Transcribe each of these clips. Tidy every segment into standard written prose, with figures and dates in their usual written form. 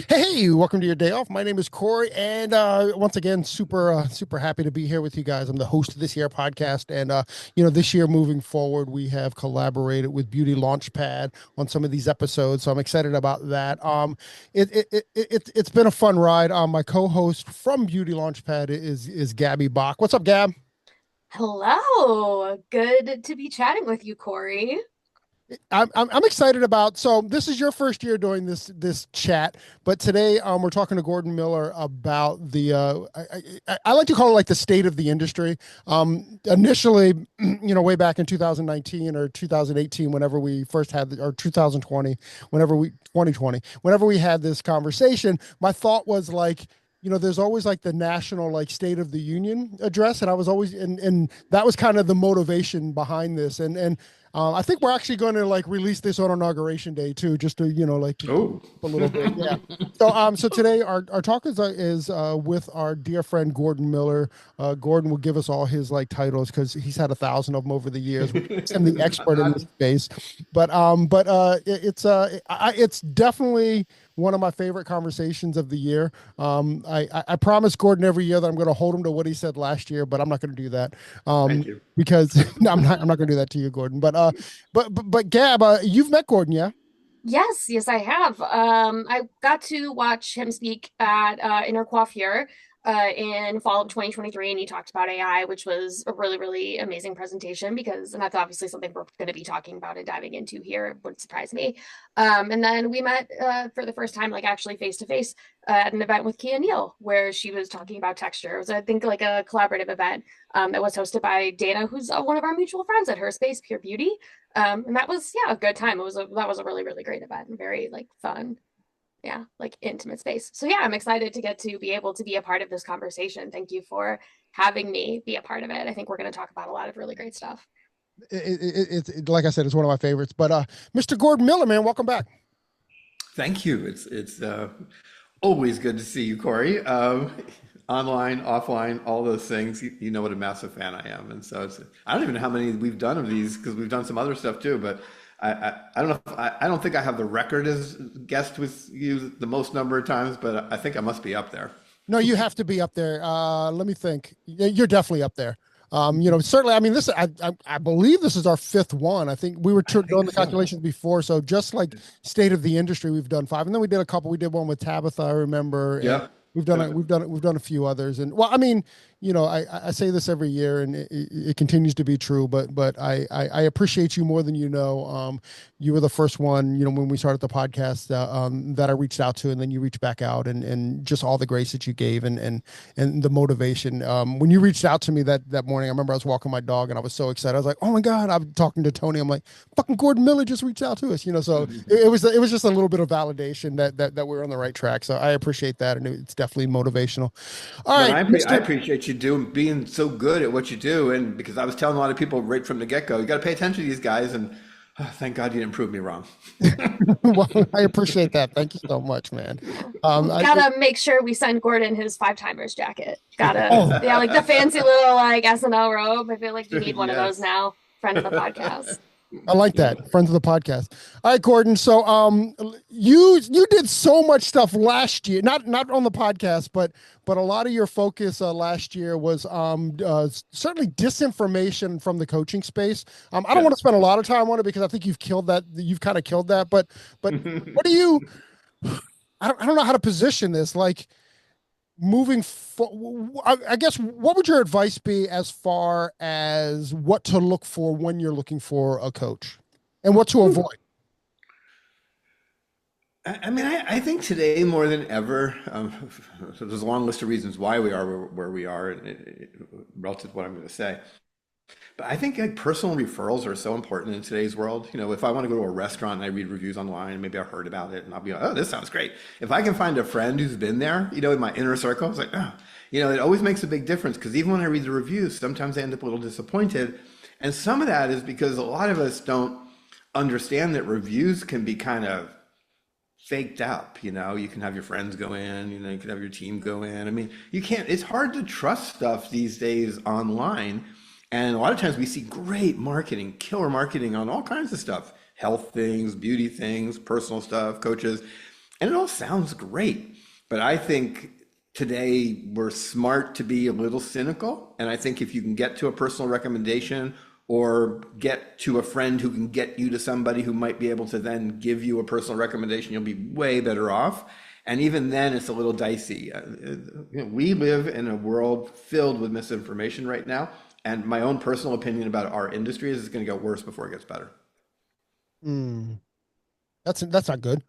Hey, welcome to your day off. My name is Corey, and once again, super happy to be here with you guys. I'm the host of this year podcast, and this year moving forward, we have collaborated with Beauty Launchpad on some of these episodes, so I'm excited about that. It's been a fun ride. My co-host from Beauty Launchpad is Gabby Bach. What's up, Gab? Hello. Good to be chatting with you, Corey. I'm excited about. So this is your first year doing this chat, but today we're talking to Gordon Miller about the I like to call it like the state of the industry. Initially, way back in 2019 or 2018, whenever we first had or 2020, whenever we 2020, whenever we had this conversation, my thought was like, there's always like the national like State of the Union address, and I was always and that was kind of the motivation behind this, and I think we're actually going to like release this on inauguration day too, just to like to Oh, a little bit, yeah. So today our talk is with our dear friend Gordon Miller. Gordon will give us all his like titles because he's had 1,000 of them over the years, which makes him the expert in this space. It's definitely one of my favorite conversations of the year. I promise Gordon every year that I'm going to hold him to what he said last year, but I'm not going to do that. thank you. Because no, I'm not going to do that to you, Gordon. But Gab, you've met Gordon, yeah? Yes, I have. I got to watch him speak at Inner Coiffure in fall of 2023, and he talked about AI, which was a really, really amazing presentation and that's obviously something we're going to be talking about and diving into here. It wouldn't surprise me. And then we met for the first time, like actually face to face at an event with Kia Neal, where she was talking about texture. It was, I think, like a collaborative event that was hosted by Dana, who's one of our mutual friends at her space, Pure Beauty. And that was, yeah, a good time. That was a really, really great event and very like fun. Yeah, like intimate space. So yeah, I'm excited to get to be able to be a part of this conversation. Thank you for having me be a part of it. I think we're going to talk about a lot of really great stuff. It's like I said, it's one of my favorites. But Mr. Gordon Miller, man, welcome back. Thank you. It's always good to see you, Corey. Online, offline, all those things. You know what a massive fan I am, and so I don't even know how many we've done of these because we've done some other stuff too. But I don't know. I don't think I have the record as guest with you the most number of times, but I think I must be up there. No, you have to be up there. Let me think. You're definitely up there. Certainly. I mean, I believe this is our fifth one. I think we were I doing think the so. calculations before. So just like state of the industry, we've done five, and then we did a couple. We did one with Tabitha, I remember, and Yep. we've Yep. done we've done a few others. And well, I mean, I say this every year, and it continues to be true. But I appreciate you more than you know. You were the first one, when we started the podcast, that I reached out to, and then you reached back out, and just all the grace that you gave, and the motivation. When you reached out to me that morning, I remember I was walking my dog, and I was so excited. I was like, "Oh my God!" I'm talking to Tony. I'm like, "Fucking Gordon Miller just reached out to us," So it was just a little bit of validation that we're on the right track. So I appreciate that, and it's definitely motivational. All No, right, I Mister. appreciate you doing being so good at what you do, and because I was telling a lot of people right from the get-go, you got to pay attention to these guys, and thank God you didn't prove me wrong. Well, I appreciate that. Thank you so much, man. We I gotta make sure we send Gordon his five timers jacket. Gotta, Oh, yeah, like the fancy little like SNL robe. I feel like you need one of those Yes. now. Friend of the podcast. I like that. Friends of the podcast. All right, Gordon. So you did so much stuff last year, not on the podcast, but a lot of your focus last year was certainly disinformation from the coaching space. I don't want to Yes. spend a lot of time on it because I think you've killed that. You've kind of killed that. But what do you? I don't know how to position this. Like I guess what would your advice be as far as what to look for when you're looking for a coach and what to avoid? I mean, I think today more than ever, so there's a long list of reasons why we are where we are relative to what I'm going to say. But I think like personal referrals are so important in today's world. If I want to go to a restaurant and I read reviews online, maybe I heard about it and I'll be like, oh, this sounds great. If I can find a friend who's been there, in my inner circle, it's like, oh, it always makes a big difference because even when I read the reviews, sometimes I end up a little disappointed. And some of that is because a lot of us don't understand that reviews can be kind of faked up. You can have your friends go in, you can have your team go in. I mean, you can't, it's hard to trust stuff these days online. And a lot of times we see great marketing, killer marketing on all kinds of stuff, health things, beauty things, personal stuff, coaches. And it all sounds great, but I think today we're smart to be a little cynical. And I think if you can get to a personal recommendation or get to a friend who can get you to somebody who might be able to then give you a personal recommendation, you'll be way better off. And even then, it's a little dicey. We live in a world filled with misinformation right now. And my own personal opinion about our industry is it's going to get worse before it gets better. Hmm. That's not good.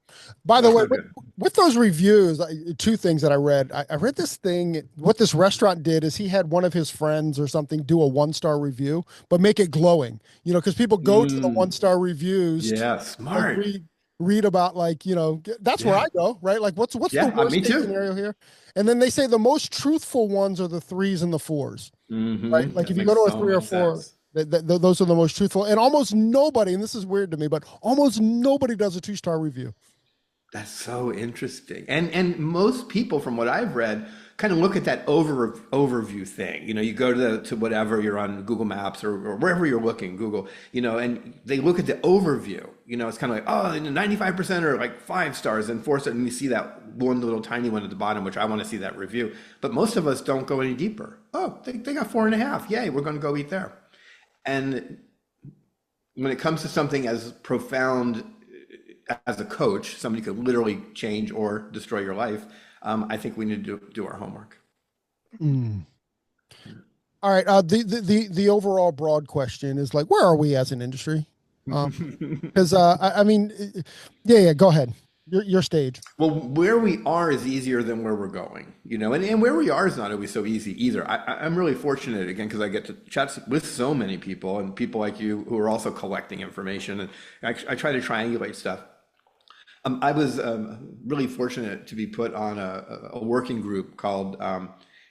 By the That's way, not good. with those reviews, two things that I read. I read this thing. What this restaurant did is he had one of his friends or something do a 1-star review, but make it glowing. Because people go to the Mm, 1-star reviews to yeah, like smart. read about like that's where I Yeah, go, right? Like what's the yeah, worst me case too. scenario here? And then they say the most truthful ones are the threes and the fours, right? Like That if you go makes to a so three or much four. sense. Those are the most truthful, and almost nobody, and this is weird to me, but almost nobody does a 2-star review. That's so interesting. And most people, from what I've read, kind of look at that overview thing. You go to whatever you're on Google Maps or wherever you're looking, Google, and they look at the overview. It's kind of like, oh, 95% are like 5 stars and 4 stars, and you see that one little tiny one at the bottom, which I want to see that review. But most of us don't go any deeper. Oh, they got 4.5. Yay, we're going to go eat there. And when it comes to something as profound as a coach, somebody could literally change or destroy your life. I think we need to do our homework. Mm. All right. The overall broad question is like, where are we as an industry? Because I mean, yeah. Go ahead. Your stage. Well, where we are is easier than where we're going, and where we are is not always so easy either. I'm really fortunate again because I get to chat with so many people and people like you who are also collecting information, and I try to triangulate stuff. I was really fortunate to be put on a working group called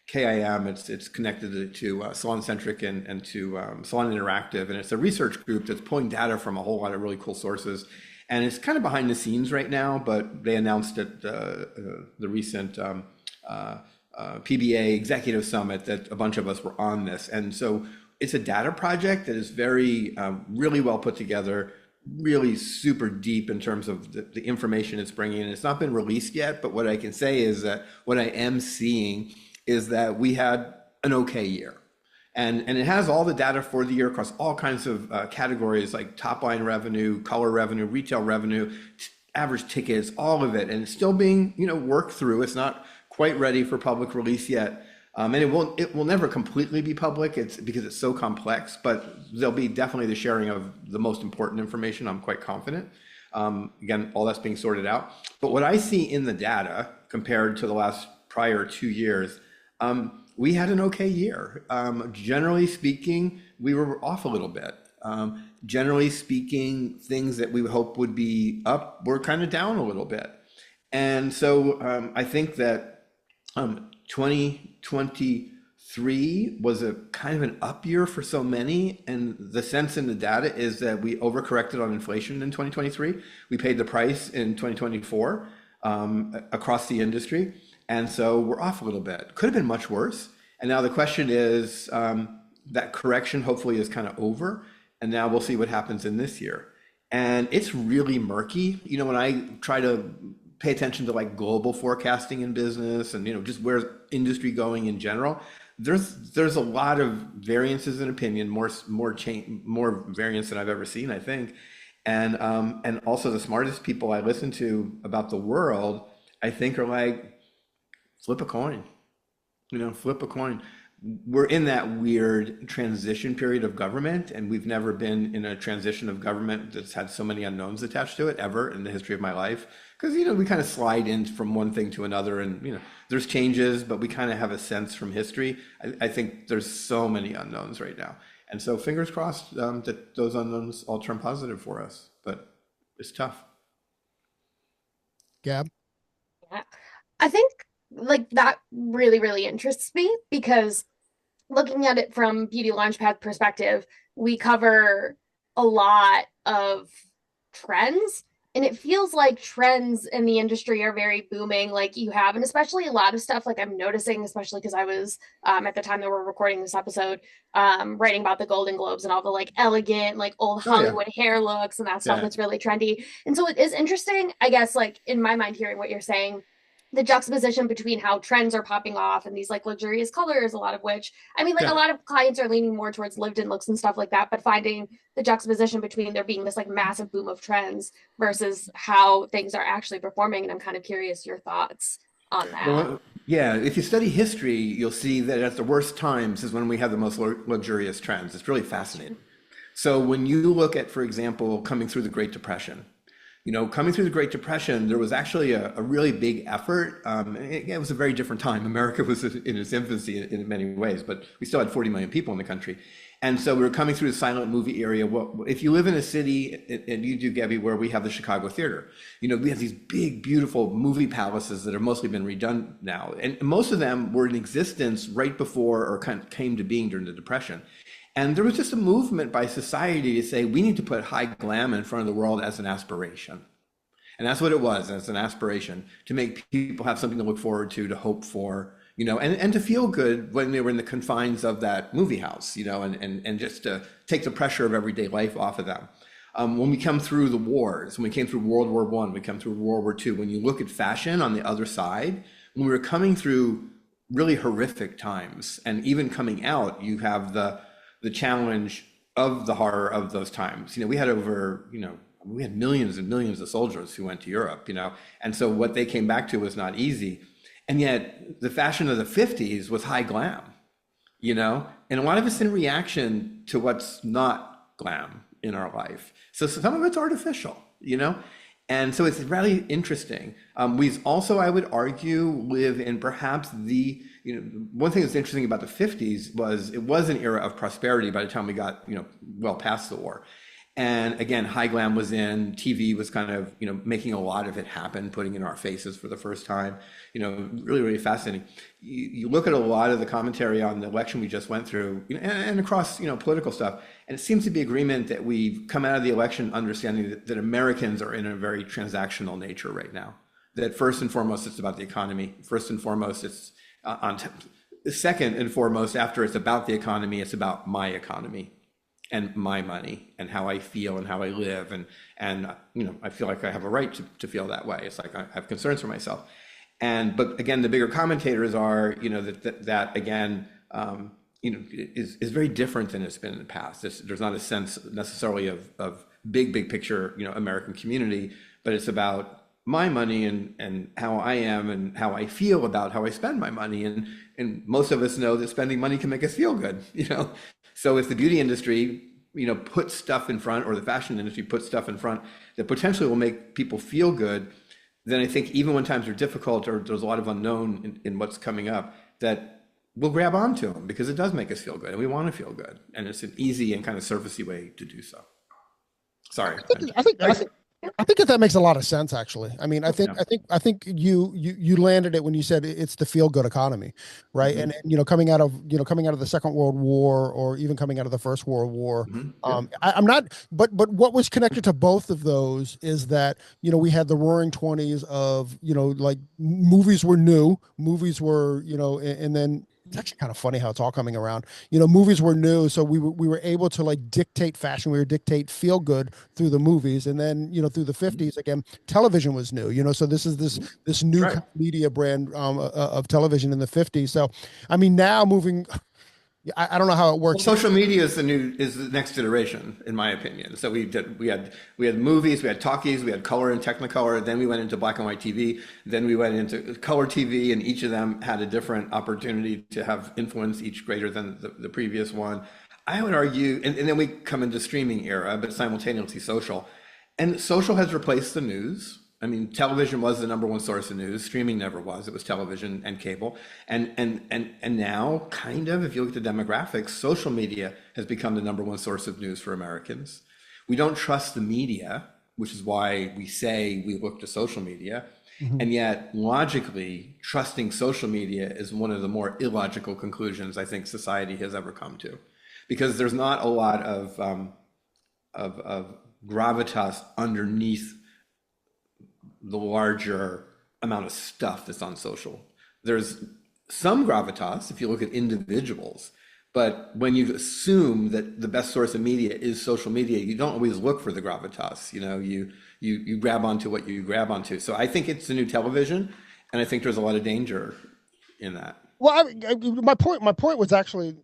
KIM. It's connected to Salon Centric and to Salon Interactive, and it's a research group that's pulling data from a whole lot of really cool sources. And it's kind of behind the scenes right now, but they announced at the recent PBA Executive Summit that a bunch of us were on this. And so it's a data project that is very, really well put together, really super deep in terms of the information it's bringing in. It's not been released yet, but what I can say is that what I am seeing is that we had an okay year. And it has all the data for the year across all kinds of categories like top line revenue, color revenue, retail revenue, average tickets, all of it. And it's still being, worked through. It's not quite ready for public release yet. And it will never completely be public. It's because it's so complex, but there'll be definitely the sharing of the most important information. I'm quite confident. Again, all that's being sorted out. But what I see in the data compared to the last prior 2 years, we had an okay year. Generally speaking, we were off a little bit. Generally speaking, things that we would hope would be up were kind of down a little bit. And so I think that 2023 was a kind of an up year for so many. And the sense in the data is that we overcorrected on inflation in 2023. We paid the price in 2024 across the industry. And so we're off a little bit. Could have been much worse. And now the question is that correction hopefully is kind of over. And now we'll see what happens in this year. And it's really murky. When I try to pay attention to like global forecasting in business and, just where's industry going in general, there's a lot of variances in opinion, more variance than I've ever seen, I think. And also the smartest people I listen to about the world, I think are like, flip a coin, flip a coin. We're in that weird transition period of government, and we've never been in a transition of government that's had so many unknowns attached to it ever in the history of my life. Because, we kind of slide in from one thing to another, and, there's changes, but we kind of have a sense from history. I think there's so many unknowns right now. And so fingers crossed that those unknowns all turn positive for us, but it's tough. Gab. Yeah. I think like that really, really interests me because looking at it from Beauty Launchpad perspective, we cover a lot of trends And it feels like trends in the industry are very booming. Like you have, and especially a lot of stuff like I'm noticing, especially because I was at the time that we're recording this episode, writing about the Golden Globes and all the like elegant, like old Oh yeah, Hollywood hair looks and that stuff yeah, that's really trendy. And so it is interesting, I guess, like in my mind, hearing what you're saying, the juxtaposition between how trends are popping off and these like luxurious colors, a lot of which, I mean, like a yeah. lot of clients are leaning more towards lived in looks and stuff like that, but finding the juxtaposition between there being this like massive boom of trends versus how things are actually performing. And I'm kind of curious your thoughts on that. Well, yeah, if you study history, you'll see that at the worst times is when we have the most luxurious trends. It's really fascinating. So when you look at, for example, coming through the Great Depression, coming through the Great Depression, there was actually a really big effort. It was a very different time. America was in its infancy in many ways, but we still had 40 million people in the country. And so we were coming through the silent movie area. Well, if you live in a city, and you do, Gabby, where we have the Chicago Theater, we have these big, beautiful movie palaces that have mostly been redone now. And most of them were in existence right before or kind of came to being during the Depression. And there was just a movement by society to say, we need to put high glam in front of the world as an aspiration. And that's what it was, as an aspiration, to make people have something to look forward to hope for, and to feel good when they were in the confines of that movie house, and just to take the pressure of everyday life off of them. When we come through the wars, when we came through World War I, we come through World War II, when you look at fashion on the other side, when we were coming through really horrific times, and even coming out, you have the challenge of the horror of those times. We had we had millions and millions of soldiers who went to Europe, and so what they came back to was not easy. And yet the fashion of the 50s was high glam, and a lot of it's in reaction to what's not glam in our life. So some of it's artificial, and so it's really interesting. We also, I would argue, live in perhaps one thing that's interesting about the 50s was it was an era of prosperity by the time we got, well past the war. And again, high glam was in, TV was kind of, making a lot of it happen, putting it in our faces for the first time, really, really fascinating. You look at a lot of the commentary on the election we just went through, and across, political stuff, and it seems to be agreement that we've come out of the election understanding that Americans are in a very transactional nature right now. That first and foremost, it's about the economy. First and foremost, it's second and foremost, after it's about the economy, it's about my economy and my money and how I feel and how I live. And I feel like I have a right to feel that way. It's like I have concerns for myself. But again, the bigger commentators are, that again, is very different than it's been in the past. There's not a sense necessarily of big picture, American community, but it's about my money and how I am and how I feel about how I spend my money. And most of us know that spending money can make us feel good, So if the beauty industry, puts stuff in front, or the fashion industry puts stuff in front that potentially will make people feel good, then I think even when times are difficult or there's a lot of unknown in what's coming up, that we'll grab onto them because it does make us feel good and we want to feel good. And it's an easy and kind of surfacey way to do so. Sorry. I think that makes a lot of sense, actually. I mean, Yeah. I think you landed it when you said it's the feel good economy, right? Mhm. And coming out of the Second World War, or even coming out of the First World War, Mhm. Yeah. I'm not. But what was connected to both of those is that we had the Roaring Twenties of like movies were new, movies were and then. It's actually kind of funny how it's all coming around. Movies were new, so we were able to like dictate fashion. We were dictate feel good through the movies, and then through the 50s again, television was new. So this is this new Right. kind of media brand of television in the 50s. So I mean, now moving, I don't know how it Well, works. social media is the next iteration, in my opinion. So we had movies, we had talkies, we had color and Technicolor, then we went into black and white TV, then we went into color TV, and each of them had a different opportunity to have influence, each greater than the previous one. I would argue, and then we come into streaming era, but simultaneously social. And social has replaced the news. I mean, television was the number one source of news. Streaming never was. It was television and cable. And now, kind of, if you look at the demographics, social media has become the number one source of news for Americans. We don't trust the media, which is why we say we look to social media. Mhm. And yet, logically, trusting social media is one of the more illogical conclusions I think society has ever come to, because there's not a lot of gravitas underneath the larger amount of stuff that's on social. There's some gravitas if you look at individuals, but when you assume that the best source of media is social media, you don't always look for the gravitas. You grab onto what you grab onto. So I think it's the new television, and I think there's a lot of danger in that. Well, my point was actually,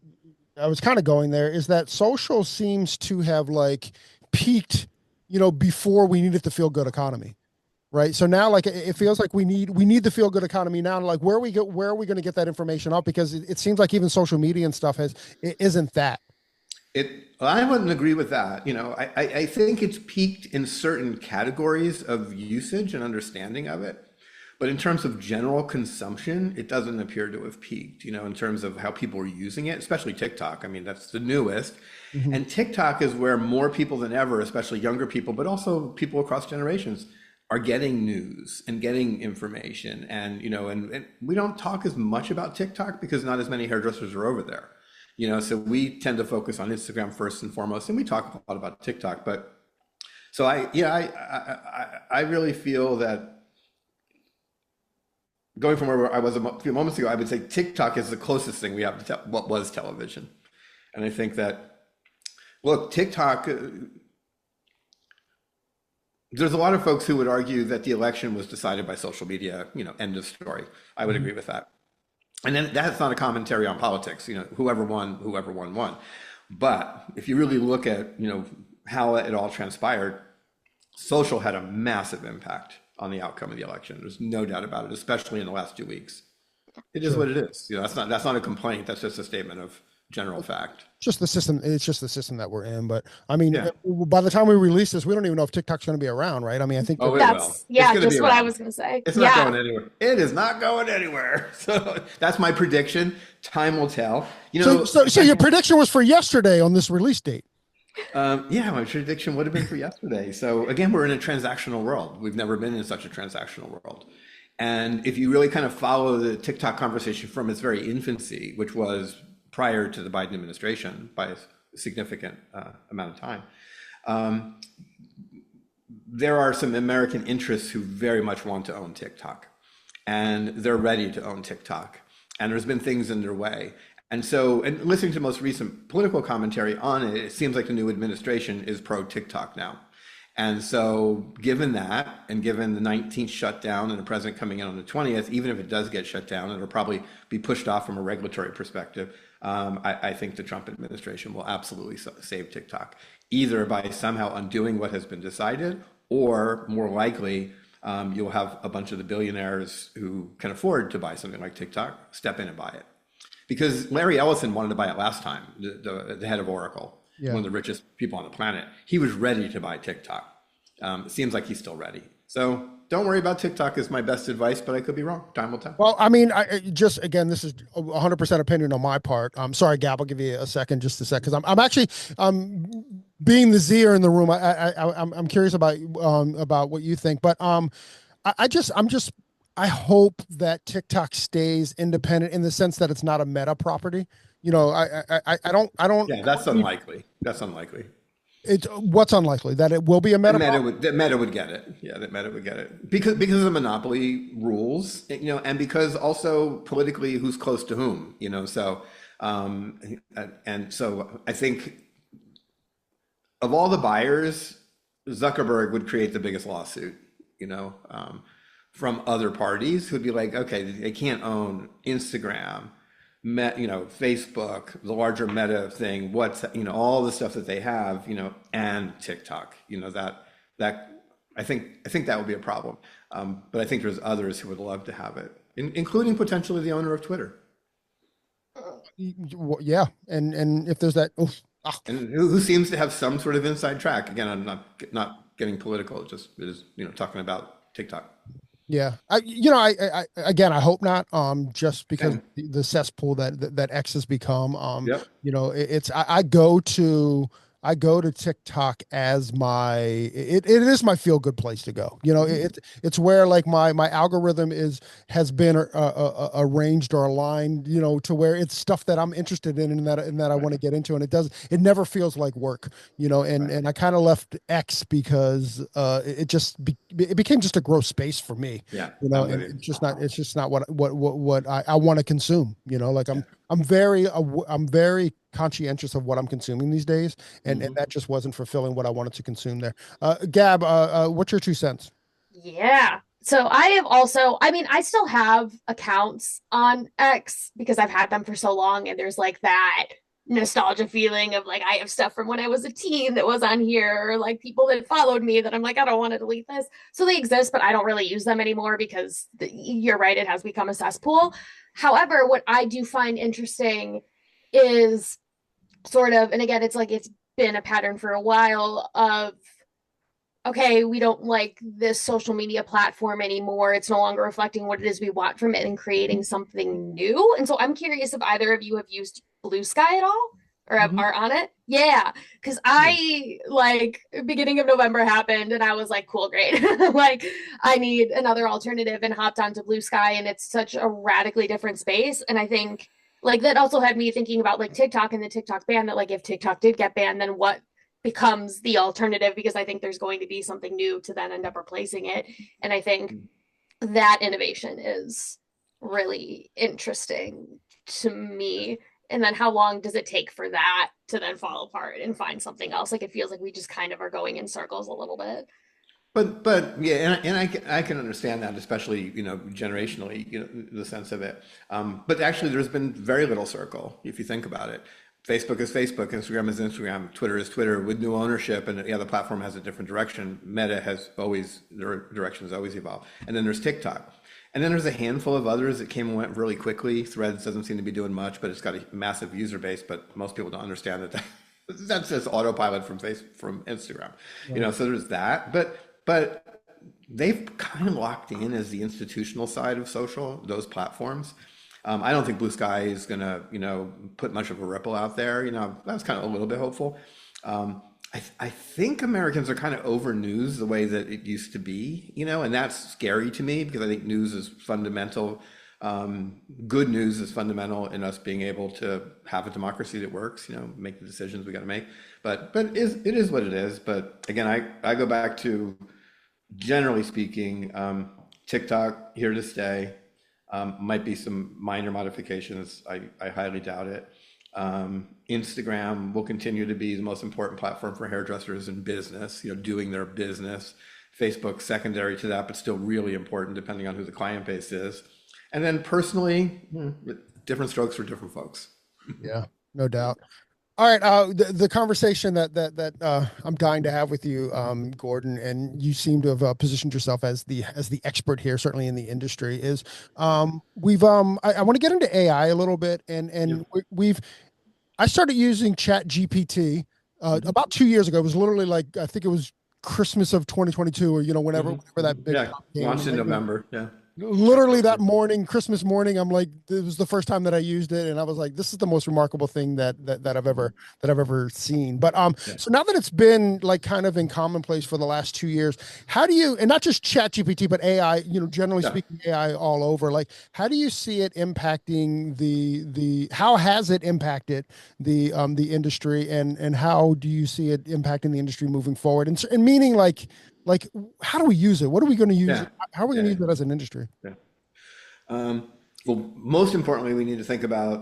I was kind of going there, is that social seems to have like peaked, before we needed the feel good economy. Right. So now, like, it feels like we need the feel good economy now. Like, where are we going to get that information up? Because it seems like even social media and stuff isn't that. I wouldn't agree with that. I think it's peaked in certain categories of usage and understanding of it. But in terms of general consumption, it doesn't appear to have peaked, in terms of how people are using it, especially TikTok. I mean, that's the newest. Mm-hmm. And TikTok is where more people than ever, especially younger people, but also people across generations, are getting news and getting information. And, and we don't talk as much about TikTok because not as many hairdressers are over there. So we tend to focus on Instagram first and foremost, and we talk a lot about TikTok. But so I really feel that going from where I was a few moments ago, I would say TikTok is the closest thing we have to what was television. And I think that, look, TikTok, there's a lot of folks who would argue that the election was decided by social media, end of story. I would agree with that. And then that's not a commentary on politics, whoever won, won. But if you really look at, how it all transpired, social had a massive impact on the outcome of the election. There's no doubt about it, especially in the last 2 weeks. It is what it is. That's not a complaint. That's just a statement of general fact. Just the system. It's just the system that we're in. But I mean, by the time we release this, we don't even know if TikTok's going to be around, right? I mean, I think that's just what I was going to say. It's not going anywhere. It is not going anywhere. So that's my prediction. Time will tell. So your prediction was for yesterday on this release date. My prediction would have been for yesterday. So again, we're in a transactional world. We've never been in such a transactional world. And if you really kind of follow the TikTok conversation from its very infancy, which was prior to the Biden administration by a significant amount of time, there are some American interests who very much want to own TikTok, and they're ready to own TikTok. And there's been things in their way. And so, and listening to most recent political commentary on it, it seems like the new administration is pro TikTok now. And so given that, and given the 19th shutdown and the president coming in on the 20th, even if it does get shut down, it'll probably be pushed off from a regulatory perspective. I think the Trump administration will absolutely save TikTok, either by somehow undoing what has been decided, or more likely, you'll have a bunch of the billionaires who can afford to buy something like TikTok step in and buy it. Because Larry Ellison wanted to buy it last time, the head of Oracle, one of the richest people on the planet. He was ready to buy TikTok. It seems like he's still ready. So don't worry about TikTok is my best advice, but I could be wrong. Time will tell. Well, I mean, again, this is 100% opinion on my part. I'm sorry, Gab, I'll give you a second, just a sec, because I'm actually being the Z'er in the room. I'm curious about what you think, but I hope that TikTok stays independent in the sense that it's not a Meta property. I don't. Yeah, that's unlikely. That's unlikely. It's what's unlikely that it will be a Meta. That Meta would get it. Yeah, that Meta would get it because of the monopoly rules, and because also politically, who's close to whom, So, and so I think of all the buyers, Zuckerberg would create the biggest lawsuit. From other parties who'd be like, okay, they can't own Instagram, Facebook, the larger Meta thing, all the stuff that they have, and TikTok, that I think that would be a problem. But I think there's others who would love to have it, including potentially the owner of Twitter. Yeah, and if there's that, and who seems to have some sort of inside track. Again, I'm not getting political. It is talking about TikTok. Yeah, I hope not. Just because the cesspool that X has become. Yep. I go to I go to TikTok as it is my feel good place to go. You know, it's where like my algorithm has been arranged or aligned, you know, to where it's stuff that I'm interested in and that I want to get into, and it never feels like work, you know. And I kind of left X because it became just a gross space for me, Yeah, you know, I'm with and you. it's just not what I want to consume, you know. Like Yeah. I'm very conscientious of what I'm consuming these days, and Mhm. that just wasn't fulfilling what I wanted to consume there. Gab, what's your 2 cents? Yeah. So I have also, I mean, I still have accounts on X because I've had them for so long, and there's like that nostalgia feeling of like I have stuff from when I was a teen that was on here, or like people that followed me that I'm like, I don't want to delete this. So they exist, but I don't really use them anymore because you're right, it has become a cesspool. However, what I do find interesting is sort of, and again, it's like it's been a pattern for a while of okay, we don't like this social media platform anymore. It's no longer reflecting what it is we want from it and creating something new. And so I'm curious if either of you have used Blue Sky at all or Mhm. are on it. Yeah, because Yeah. I like beginning of November happened and I was like, cool, great. Like I need another alternative and hopped onto Blue Sky and it's such a radically different space. And I think like that also had me thinking about like TikTok and the TikTok ban that like if TikTok did get banned, then what becomes the alternative because I think there's going to be something new to then end up replacing it. And I think that innovation is really interesting to me. And then how long does it take for that to then fall apart and find something else? Like it feels like we just kind of are going in circles a little bit. But yeah, and I can understand that, especially, you know, generationally, you know, the sense of it. But actually, there's been very little circle, if you think about it. Facebook is Facebook, Instagram is Instagram, Twitter is Twitter with new ownership, and yeah, the platform has a different direction. Meta has always, their direction has always evolved. And then there's TikTok. And then there's a handful of others that came and went really quickly. Threads doesn't seem to be doing much, but it's got a massive user base, but most people don't understand that that's just autopilot from Instagram. You Right. know, so there's that. But they've kind of locked in as the institutional side of social, those platforms. I don't think Blue Sky is gonna, you know, put much of a ripple out there. You know, that's kind of a little bit hopeful. I think Americans are kind of over news the way that it used to be, you know, and that's scary to me because I think news is fundamental. Good news is fundamental in us being able to have a democracy that works, you know, make the decisions we got to make. But it is what it is. But again, I go back to generally speaking, TikTok here to stay. Might be some minor modifications. I highly doubt it. Instagram will continue to be the most important platform for hairdressers in business, you know, doing their business. Facebook secondary to that, but still really important depending on who the client base is. And then personally, different strokes for different folks. Yeah, no doubt. All right, the conversation that I'm dying to have with you, Gordon, and you seem to have positioned yourself as the expert here, certainly in the industry, is I want to get into AI a little bit, Yeah. and we've I started using Chat GPT Hmm. about 2 years ago. It was literally like I think it was Christmas of 2022, or you know Hmm. whenever that big Yeah. pop came. Launched I'm in like, November. Yeah. literally that morning, Christmas morning, I'm like, it was the first time that I used it, and I was like, this is the most remarkable thing that I've ever seen. But Yeah. so now that it's been like kind of in commonplace for the last 2 years, how do you, and not just Chat GPT, but AI, you know, generally Yeah. speaking, AI all over, like how do you see it impacting how has it impacted the industry, and how do you see it impacting the industry moving forward? And meaning like how do we use it? What are we going to use Yeah. it? How are we going to Yeah. use it as an industry? Yeah. Well, most importantly, we need to think about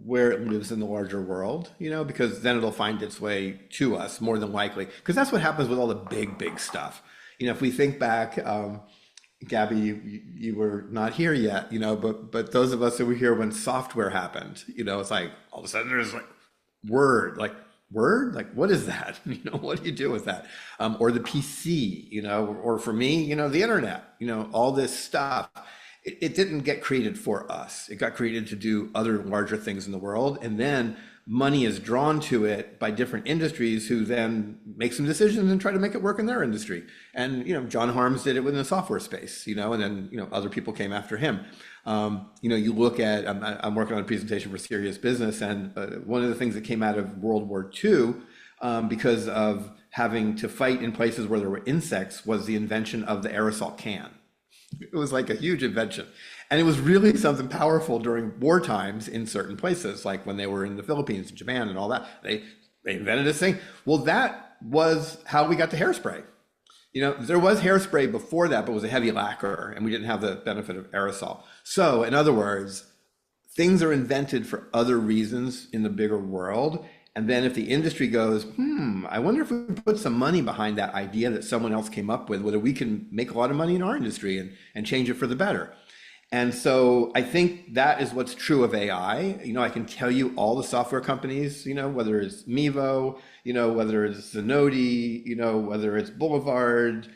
where it lives in the larger world, you know, because then it'll find its way to us more than likely. Because that's what happens with all the big stuff. You know, if we think back, Gabby, you were not here yet, you know, but those of us who were here when software happened, you know, it's like all of a sudden there's like Word, like what is that? You know, what do you do with that? Or the PC, you know, or for me, you know, the internet, you know, all this stuff. It didn't get created for us. It got created to do other larger things in the world, and then money is drawn to it by different industries who then make some decisions and try to make it work in their industry. And you know, John Harms did it within the software space, you know, and then you know other people came after him. You know, you look at I'm working on a presentation for Serious Business, and one of the things that came out of World War II because of having to fight in places where there were insects was the invention of the aerosol can. It was like a huge invention. And it was really something powerful during war times in certain places, like when they were in the Philippines and Japan and all that. They invented this thing. Well, that was how we got to hairspray. There was hairspray before that, but it was a heavy lacquer, and we didn't have the benefit of aerosol. So, in other words, things are invented for other reasons in the bigger world. And then if the industry goes, I wonder if we put some money behind that idea that someone else came up with, whether we can make a lot of money in our industry and change it for the better. And so I think that is what's true of AI. I can tell you all the software companies, whether it's Mevo, whether it's Zenoti, whether it's Boulevard,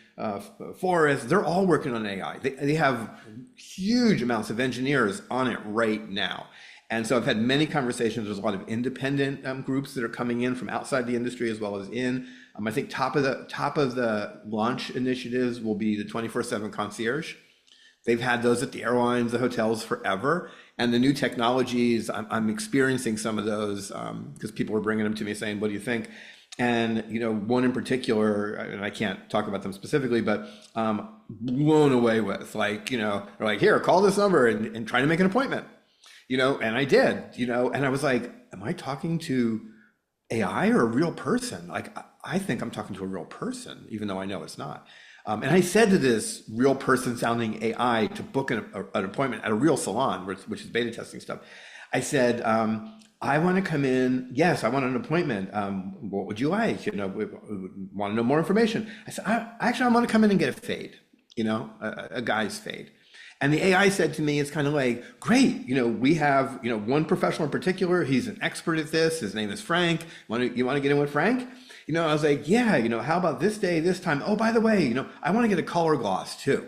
Forest, they're all working on AI. They have huge amounts of engineers on it right now. And so I've had many conversations. There's a lot of independent groups that are coming in from outside the industry as well as in. I think top of the launch initiatives will be the 24/7 concierge. They've had those at the airlines, the hotels forever. And the new technologies, I'm experiencing some of those because people were bringing them to me saying, what do you think? And, one in particular, and I can't talk about them specifically, but blown away with, they're like, here, call this number and try to make an appointment, and I did, and I was like, am I talking to AI or a real person? Like, I think I'm talking to a real person, even though I know it's not. And I said to this real person sounding AI to book an appointment at a real salon, which is beta testing stuff. I said, I want to come in. Yes, I want an appointment. What would you like? We want to know more information. I said, I want to come in and get a fade, a guy's fade. And the AI said to me, it's kind of like, great, we have, one professional in particular. He's an expert at this. His name is Frank. You want to get in with Frank? I was like, yeah, how about this day, this time? Oh, by the way, I want to get a color gloss too.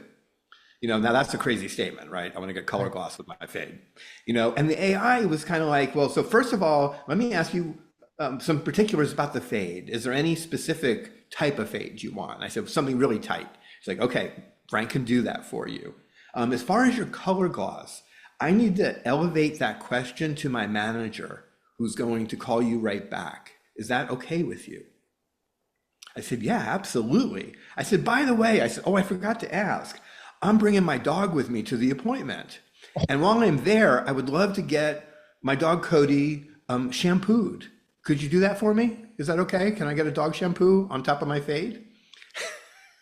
Now that's a crazy statement, right? I want to get color gloss with my fade. And the AI was kind of like, well, so first of all, let me ask you some particulars about the fade. Is there any specific type of fade you want? And I said, something really tight. It's like, okay, Frank can do that for you. As far as your color gloss, I need to elevate that question to my manager who's going to call you right back. Is that okay with you? I said, yeah, absolutely. I said, by the way, I forgot to ask. I'm bringing my dog with me to the appointment. And while I'm there, I would love to get my dog Cody shampooed. Could you do that for me? Is that okay? Can I get a dog shampoo on top of my fade?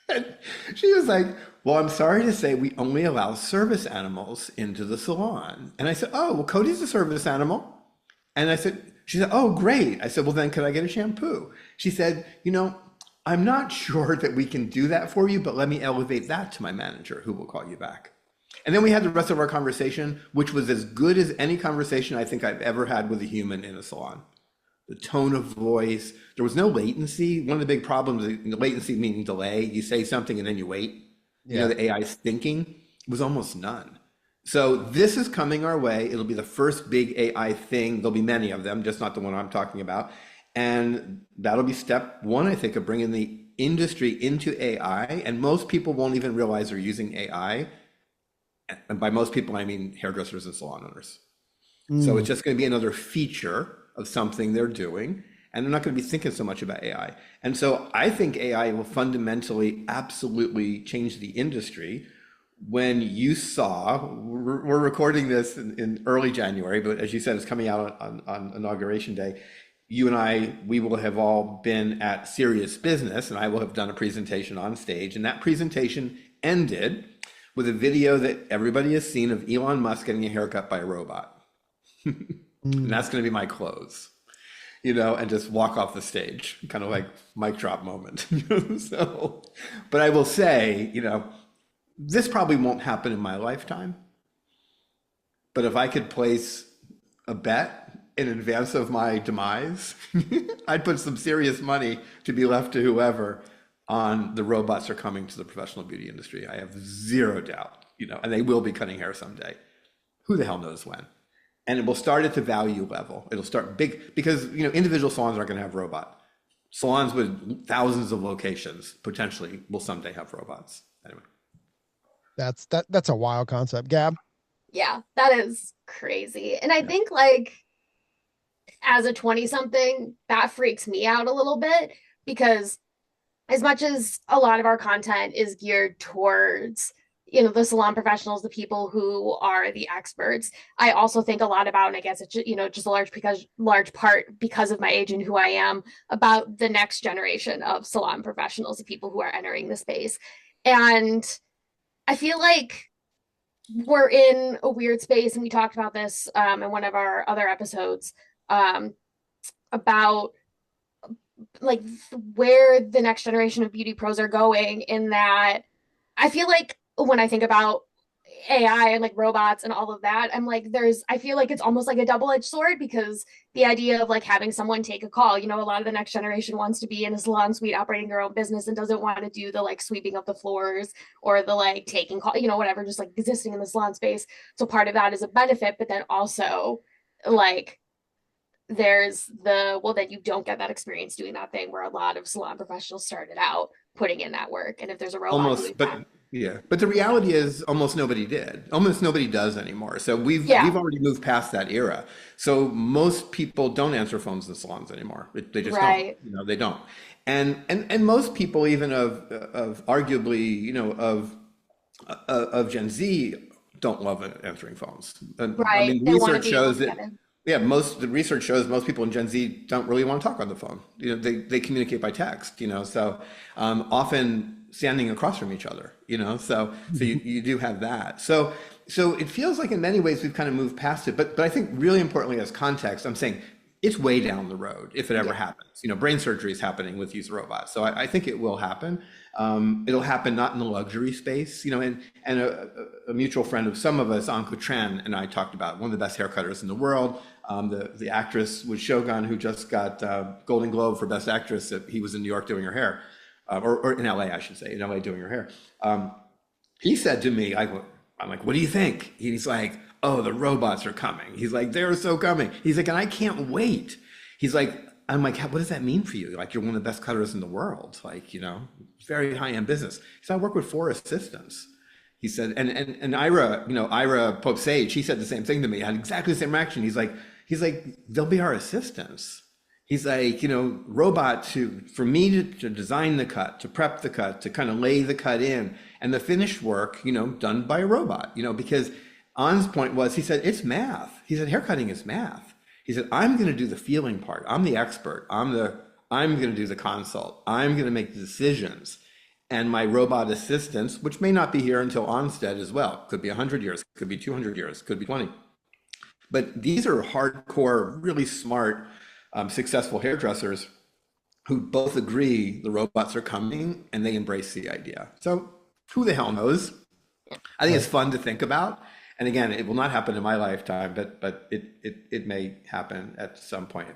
And she was like, well, I'm sorry to say we only allow service animals into the salon. And I said, oh, well, Cody's a service animal. And she said, oh, great. I said, well, then could I get a shampoo? She said, I'm not sure that we can do that for you, but let me elevate that to my manager who will call you back. And then we had the rest of our conversation, which was as good as any conversation I think I've ever had with a human in a salon. The tone of voice, there was no latency. One of the big problems, latency meaning delay, you say something and then you wait. Yeah. The AI's thinking was almost none. So this is coming our way. It'll be the first big AI thing. There'll be many of them, just not the one I'm talking about. And that'll be step one, I think, of bringing the industry into AI. And most people won't even realize they're using AI. And by most people, I mean hairdressers and salon owners. So it's just going to be another feature of something they're doing. And they're not going to be thinking so much about AI. And so I think AI will fundamentally, absolutely change the industry. When you saw, we're recording this in early January, but as you said, it's coming out on Inauguration Day. You and we will have all been at Serious Business, and I will have done a presentation on stage. And that presentation ended with a video that everybody has seen of Elon Musk getting a haircut by a robot. And that's going to be my close, and just walk off the stage, kind of like mic drop moment. So, but I will say, this probably won't happen in my lifetime. But if I could place a bet in advance of my demise, I'd put some serious money to be left to whoever on the robots are coming to the professional beauty industry. I have zero doubt, and they will be cutting hair someday. Who the hell knows when? And it will start at the value level. It'll start big because, individual salons aren't going to have robot. Salons with thousands of locations potentially will someday have robots. Anyway. That's a wild concept, Gab. Yeah, that is crazy. And I think as a 20 something, that freaks me out a little bit because as much as a lot of our content is geared towards the salon professionals, the people who are the experts, I also think a lot about, and I guess it's just a large part because of my age and who I am, about the next generation of salon professionals, the people who are entering the space. And I feel like we're in a weird space, and we talked about this in one of our other episodes, um, about like where the next generation of beauty pros are going, in that I feel like when I think about AI and like robots and all of that, I feel like it's almost like a double-edged sword, because the idea of like having someone take a call, a lot of the next generation wants to be in a salon suite operating their own business and doesn't want to do the like sweeping of the floors or the like taking call, whatever, just like existing in the salon space. So part of that is a benefit, but then also like there's then you don't get that experience doing that thing where a lot of salon professionals started out putting in that work. And if there's a robot doing Almost, but that, yeah, but the reality is almost nobody did. Almost nobody does anymore. So yeah, we've already moved past that era. So most people don't answer phones in salons anymore. They just don't. right, They don't. And most people, even of arguably, of Gen Z, don't love answering phones. And I right. mean, They want to research be able shows to that, get in. yeah, the research shows most people in Gen Z don't really want to talk on the phone. They communicate by text, so often standing across from each other, so you do have that. So it feels like in many ways we've kind of moved past it, but I think really importantly as context, I'm saying it's way down the road if it ever Yeah, happens. Brain surgery is happening with these robots, so I think it will happen. It'll happen not in the luxury space, and a mutual friend of some of us, Anku Tran, and I talked about one of the best haircutters in the world. The actress was Shogun, who just got Golden Globe for Best Actress. He was in New York doing her hair, or in LA, I should say, in LA doing her hair. He said to me, I'm like, what do you think? He's like, oh, the robots are coming. He's like, they're so coming. He's like, and I can't wait. He's like, I'm like, what does that mean for you? Like, you're one of the best cutters in the world. Like, very high-end business. He said, I work with 4 assistants. He said, and Ira Pope Sage, he said the same thing to me. I had exactly the same reaction. He's like, they'll be our assistants. He's like, robot for me to design the cut, to prep the cut, to kind of lay the cut in, and the finished work, done by a robot, because An's point was, he said, it's math. He said, haircutting is math. He said, I'm going to do the feeling part. I'm the expert. I'm going to do the consult. I'm going to make the decisions. And my robot assistants, which may not be here until Onstead as well, could be 100 years, could be 200 years, could be 20. But these are hardcore, really smart, successful hairdressers who both agree the robots are coming and they embrace the idea. So who the hell knows? I think it's fun to think about. And again, it will not happen in my lifetime, but it may happen at some point.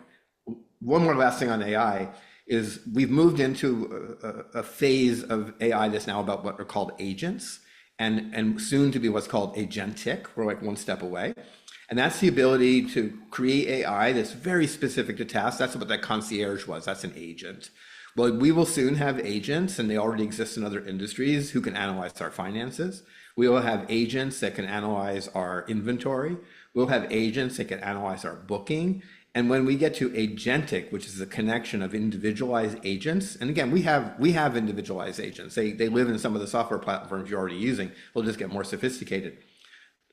One more last thing on AI is we've moved into a phase of AI that's now about what are called agents, and soon to be what's called agentic. We're like one step away. And that's the ability to create AI that's very specific to tasks. That's what that concierge was. That's an agent. Well, we will soon have agents, and they already exist in other industries, who can analyze our finances. We will have agents that can analyze our inventory. We'll have agents that can analyze our booking. And when we get to agentic, which is the connection of individualized agents, and again, we have individualized agents. They live in some of the software platforms you're already using. They'll just get more sophisticated.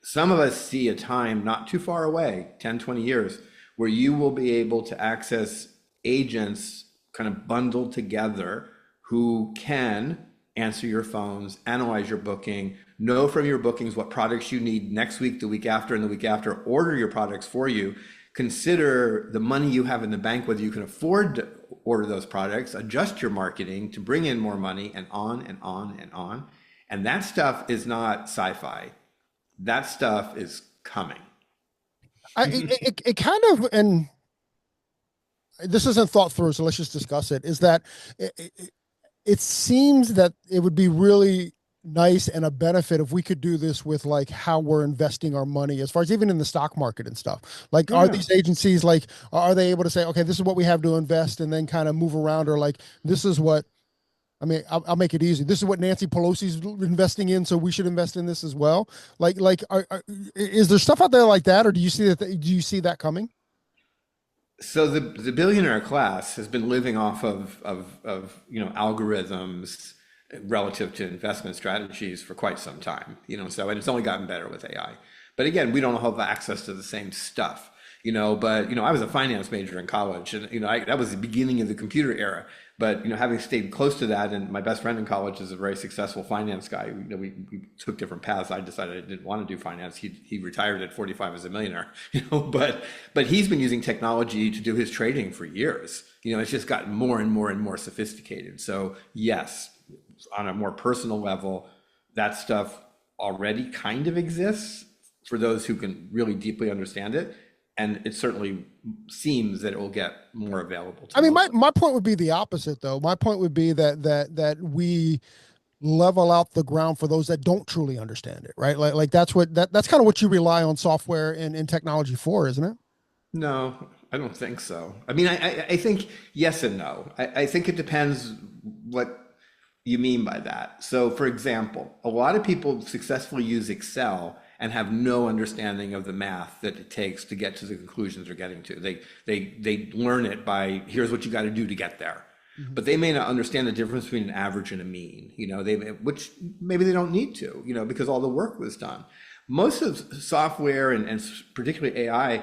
Some of us see a time not too far away, 10, 20 years, where you will be able to access agents kind of bundled together who can answer your phones, analyze your booking, know from your bookings what products you need next week, the week after, and the week after, order your products for you, consider the money you have in the bank, whether you can afford to order those products, adjust your marketing to bring in more money, and on and on and on. And that stuff is not sci-fi. That stuff is coming. It kind of, and this isn't thought through, so let's just discuss it, is that it seems that it would be really nice and a benefit if we could do this with like how we're investing our money, as far as even in the stock market and stuff. Like, are Yeah. these agencies, like, are they able to say, okay, this is what we have to invest, and then kind of move around, or like, this is what, I mean, I'll make it easy. This is what Nancy Pelosi's investing in, so we should invest in this as well. Is there stuff out there like that, or do you see that coming? So the billionaire class has been living off of algorithms relative to investment strategies for quite some time, so, and it's only gotten better with AI. But again, we don't have access to the same stuff, but I was a finance major in college, and that was the beginning of the computer era. But having stayed close to that, and my best friend in college is a very successful finance guy. We took different paths. I decided I didn't want to do finance. He retired at 45 as a millionaire. But he's been using technology to do his trading for years. It's just gotten more and more and more sophisticated. So yes, on a more personal level, that stuff already kind of exists for those who can really deeply understand it. And it certainly seems that it will get more available to I mean, most. my point would be the opposite, though. My point would be that we level out the ground for those that don't truly understand it, right? Like that's kind of what you rely on software and technology for, isn't it? No, I don't think so. I mean, I think yes and no. I think it depends what you mean by that. So, for example, a lot of people successfully use Excel and have no understanding of the math that it takes to get to the conclusions they're getting to. They learn it by here's what you got to do to get there. But they may not understand the difference between an average and a mean, which maybe they don't need to, because all the work was done. Most of software and particularly AI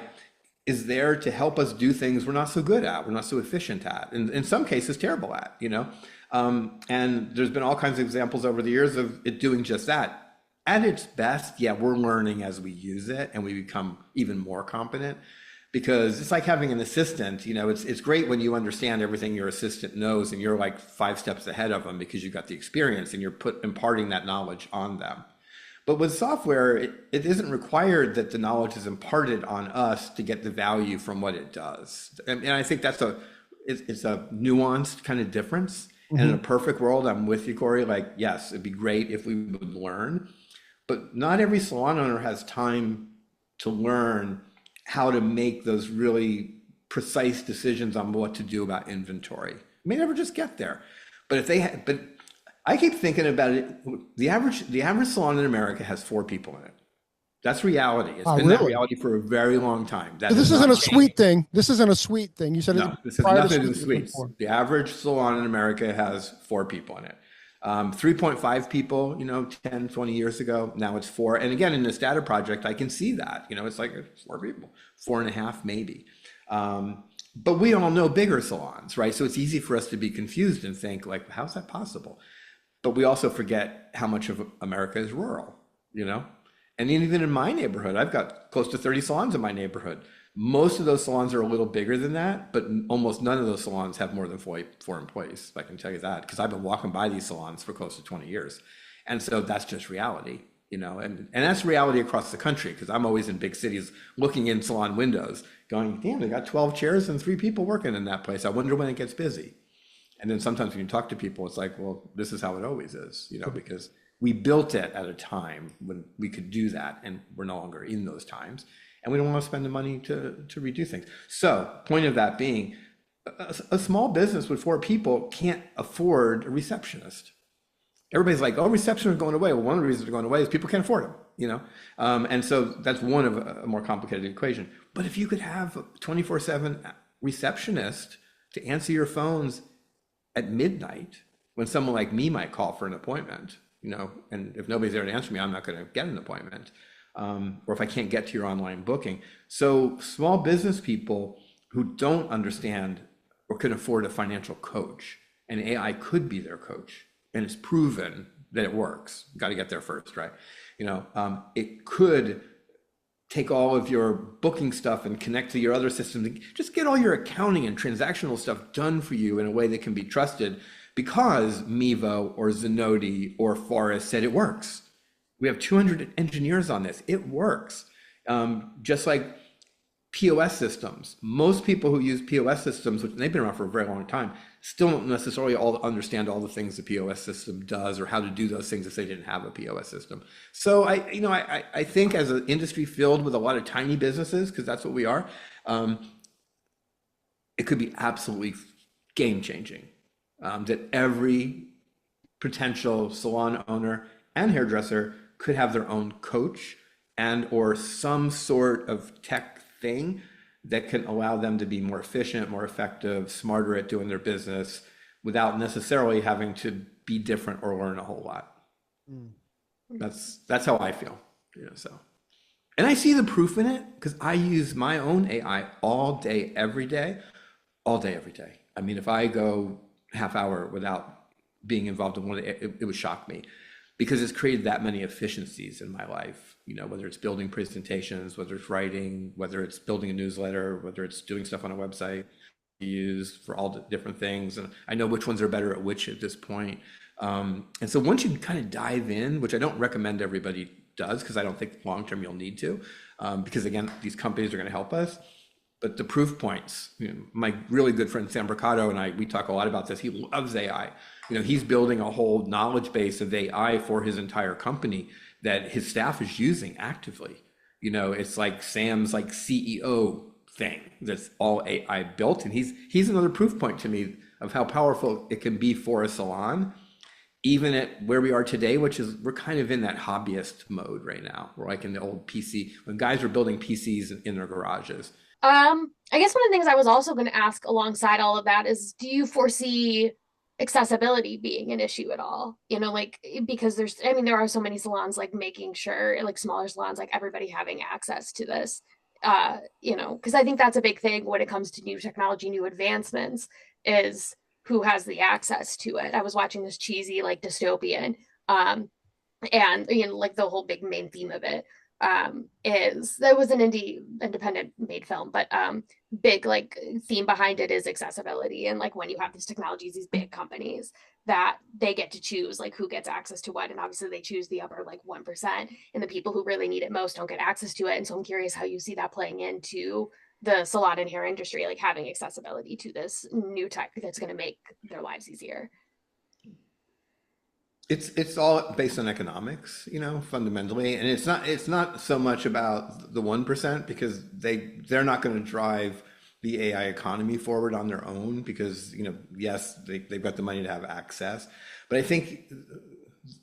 is there to help us do things we're not so good at, we're not so efficient at, and in some cases terrible at, and there's been all kinds of examples over the years of it doing just that. At its best, yeah, we're learning as we use it and we become even more competent, because it's like having an assistant. It's great when you understand everything your assistant knows and you're like 5 steps ahead of them because you've got the experience and you're imparting that knowledge on them. But with software, it isn't required that the knowledge is imparted on us to get the value from what it does. And I think it's a nuanced kind of difference. And in a perfect world, I'm with you, Corey. Like, yes, it'd be great if we would learn, but not every salon owner has time to learn how to make those really precise decisions on what to do about inventory. May never just get there, but but I keep thinking about it. The average salon in America has 4 people in it. That's reality. It's been that Really? reality for a very long time. That So has this isn't not a changed. sweet thing. This isn't a sweet thing. You said it No, this has prior to nothing to do with suite, it was suites. four. The average salon in America has 4 people in it. 3.5 people, 10, 20 years ago. Now it's 4. And again, in this data project, I can see that, it's like 4 people, 4.5 maybe. But we all know bigger salons, right? So it's easy for us to be confused and think like, how's that possible? But we also forget how much of America is rural, And even in my neighborhood, I've got close to 30 salons in my neighborhood. Most of those salons are a little bigger than that, but almost none of those salons have more than 4 employees. I can tell you that because I've been walking by these salons for close to 20 years. And so that's just reality, and that's reality across the country, because I'm always in big cities looking in salon windows going, damn, they got 12 chairs and 3 people working in that place. I wonder when it gets busy. And then sometimes when you talk to people, it's like, well, this is how it always is, because we built it at a time when we could do that, and we're no longer in those times, and we don't want to spend the money to redo things. So, point of that being, a small business with 4 people can't afford a receptionist. Everybody's like, oh, reception is going away. Well, one of the reasons they're going away is people can't afford them, and so that's one of a more complicated equation. But if you could have a 24/7 receptionist to answer your phones at midnight when someone like me might call for an appointment, and if nobody's there to answer me, I'm not going to get an appointment. Or if I can't get to your online booking. So small business people who don't understand or can afford a financial coach, and AI could be their coach, and it's proven that it works. Got to get there first, right? It could take all of your booking stuff and connect to your other systems and just get all your accounting and transactional stuff done for you in a way that can be trusted, because Mevo or Zenoti or Forrest said it works. We have 200 engineers on this. It works. Just like POS systems. Most people who use POS systems, which they've been around for a very long time, still don't necessarily all understand all the things the POS system does or how to do those things if they didn't have a POS system. So I think as an industry filled with a lot of tiny businesses, because that's what we are, it could be absolutely game changing. That every potential salon owner and hairdresser could have their own coach and or some sort of tech thing that can allow them to be more efficient, more effective, smarter at doing their business without necessarily having to be different or learn a whole lot. Mm. That's how I feel, so. And I see the proof in it because I use my own AI all day, every day, all day, every day. I mean, if I go half hour without being involved in one, it would shock me because it's created that many efficiencies in my life, whether it's building presentations, whether it's writing, whether it's building a newsletter, whether it's doing stuff on a website you use for all the different things. And I know which ones are better at which at this point. And so once you kind of dive in, which I don't recommend everybody does, because I don't think long-term you'll need to, because again, these companies are going to help us. But the proof points, my really good friend Sam Mercado and I, we talk a lot about this. He loves AI. He's building a whole knowledge base of AI for his entire company that his staff is using actively. It's like Sam's like CEO thing that's all AI built. And he's another proof point to me of how powerful it can be for a salon, even at where we are today, which is we're kind of in that hobbyist mode right now. We're like in the old PC, when guys were building PCs in their garages. I guess one of the things I was also going to ask alongside all of that is, do you foresee accessibility being an issue at all? Because there are so many salons like making sure, like smaller salons, like everybody having access to this, because I think that's a big thing when it comes to new technology, new advancements, is who has the access to it. I was watching this cheesy, like dystopian, and like the whole big main theme of it is that was an independent made film, but big like theme behind it is accessibility. And like when you have these technologies, these big companies, that they get to choose like who gets access to what, and obviously they choose the upper like 1%, and the people who really need it most don't get access to it. And so I'm curious how you see that playing into the salon and hair industry, like having accessibility to this new tech that's going to make their lives easier. It's all based on economics, fundamentally, and it's not so much about the 1% because they're not going to drive the AI economy forward on their own because yes, they've got the money to have access, but I think